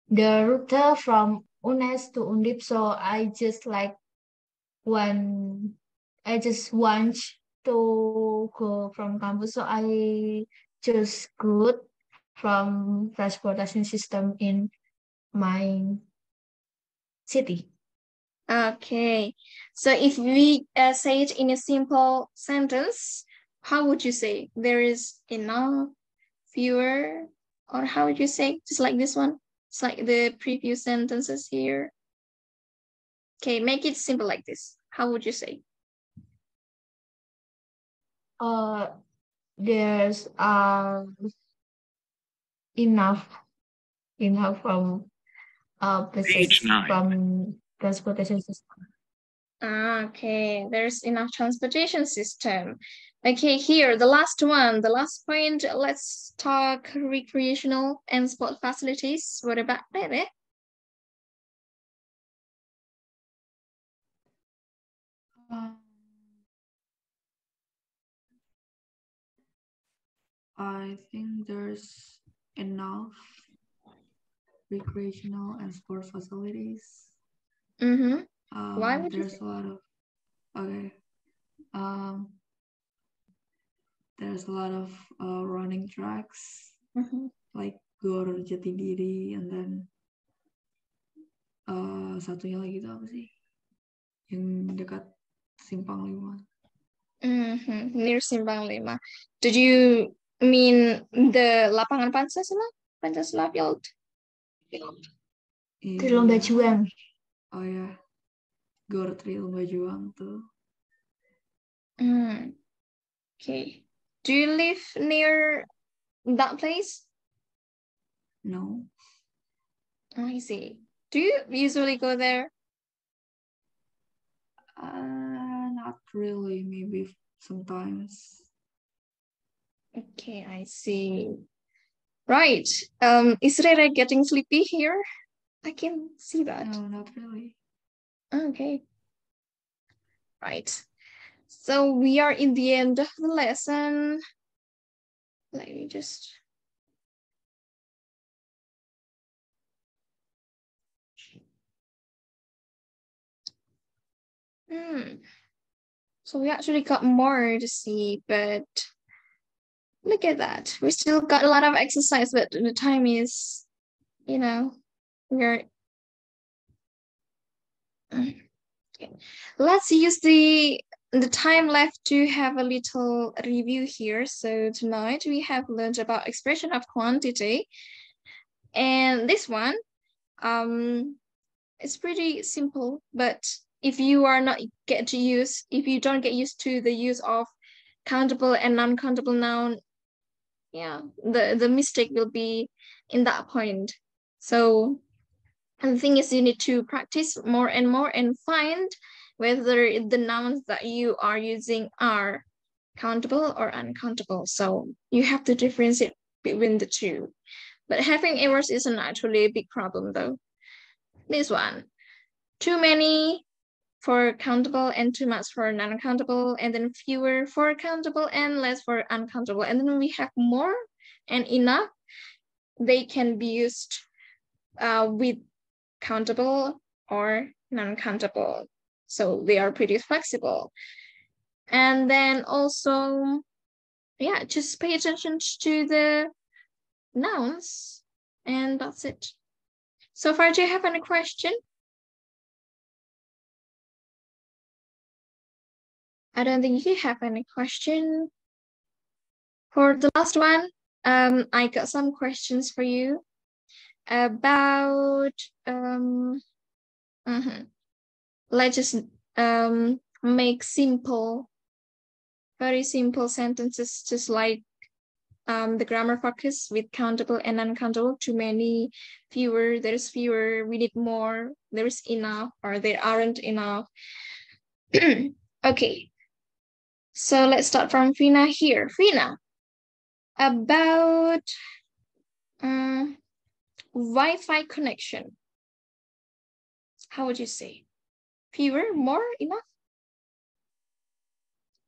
the route from UNES to Undip. So I just want to go from campus. So I just good from transportation system in my city. Okay. So if we say it in a simple sentence, how would you say? There is enough, fewer, or how would you say? Just like this one? It's like the previous sentences here. Okay, make it simple like this. How would you say? There's enough from Page 9. from transportation system. Okay, there's enough transportation system. Okay, here, the last one, the last point, let's talk recreational and sport facilities. What about that? I think there's enough recreational and sport facilities. Why would there's a lot of there's a lot of running tracks like Gor Jatidiri, and then satunya lagi itu apa sih yang dekat Simpang 5. Near Simpang 5. Did you mean the lapangan Pancasila Field? Trilomba Juang. Oh ya, Gor Trilomba Juang tuh. Okay. Do you live near that place? No. Oh, I see. Do you usually go there? Not really. Maybe sometimes. Okay, I see. Right. Is Rere getting sleepy here? I can see that. No, not really. Okay. Right. So we are in the end of the lesson. Let me just... So we actually got more to see, but look at that. We still got a lot of exercise, but the time is, we're... Okay. Let's use the time left to have a little review here. So tonight we have learned about expression of quantity. And this one, it's pretty simple, but if you don't get used to the use of countable and non-countable noun, yeah, the mistake will be in that point. So the thing is, you need to practice more and more and find whether the nouns that you are using are countable or uncountable. So you have to differentiate between the two. But having errors isn't actually a big problem though. This one, too many for countable and too much for non-countable, and then fewer for countable and less for uncountable. And then we have more and enough. They can be used with countable or non-countable. So they are pretty flexible. And then also, yeah, just pay attention to the nouns, and that's it. So far, do you have any question? I don't think you have any question. For the last one, I got some questions for you about let's just make simple, very simple sentences, just like the grammar focus with countable and uncountable. Too many, fewer, there's fewer, we need more, there's enough, or there aren't enough. Okay, so let's start from Fina here. Fina, about Wi-Fi connection. How would you say? Fewer, more, enough?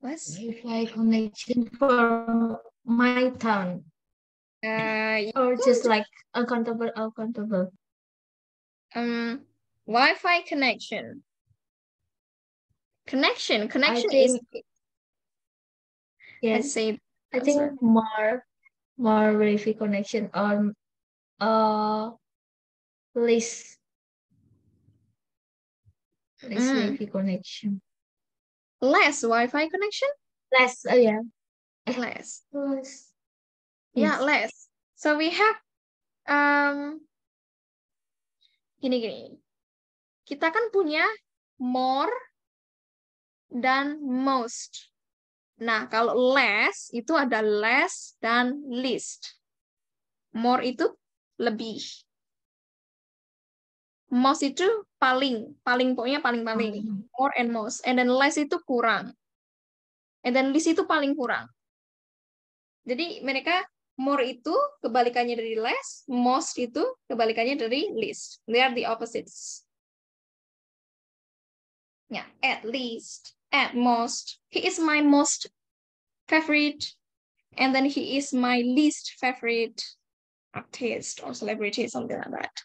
Less? Wi-Fi connection for my town. Or just like uncountable. Wi-Fi connection. Connection is. Yes. Let's say. I think more Wi-Fi connection on less Wi-Fi connection. Less Wi-Fi connection? Less, yeah. Less. Less. Yeah, less. So we have gini. Kita kan punya more dan most. Nah, kalau less itu ada less dan least. More itu lebih. Most itu paling pokoknya paling. More and most. And then less itu kurang. And then least itu paling kurang. Jadi mereka more itu kebalikannya dari less, most itu kebalikannya dari least. They are the opposites. Yeah, at least, at most. He is my most favorite, and then he is my least favorite artist or celebrity, something like that.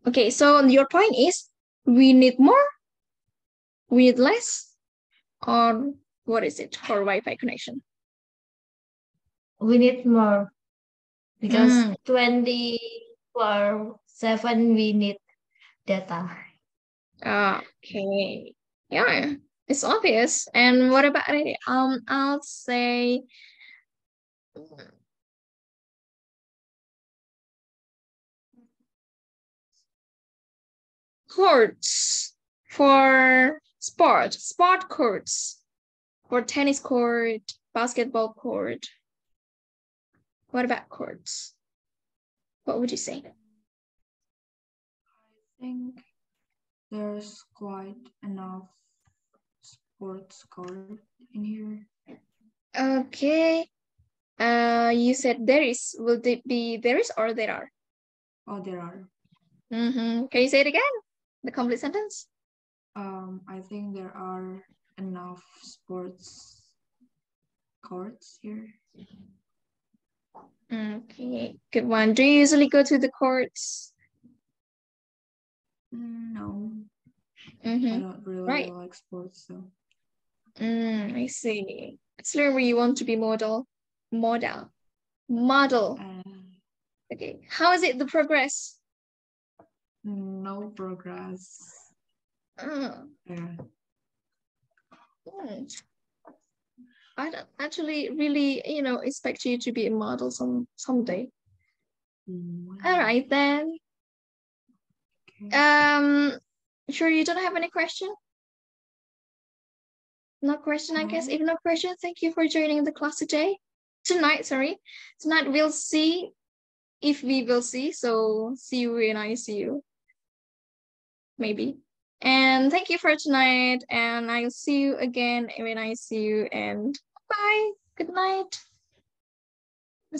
Okay, so your point is we need more, we need less, or what is it for Wi-Fi connection? We need more because 24/7 we need data. Okay, yeah, it's obvious. And what about it? I'll say courts for sport courts, for tennis court, basketball court. What about courts? What would you say? I think there's quite enough sports court in here. Okay. You said there is. Will it be there is or there are? Oh, there are. Can you say it again? The complete sentence? I think there are enough sports courts here. Okay, good one. Do you usually go to the courts? No. I don't really like sports, so. I see. It's where you want to be model. Okay, how is it the progress? No progress. Yeah. I don't actually really, expect you to be a model someday. All right then. Sure, you don't have any question? No question, I guess. If no question, thank you for joining the class today. Tonight, we'll see if we will see. So see you when I see you. Maybe. And thank you for tonight. And I'll see you again when I see you. And bye. Good night.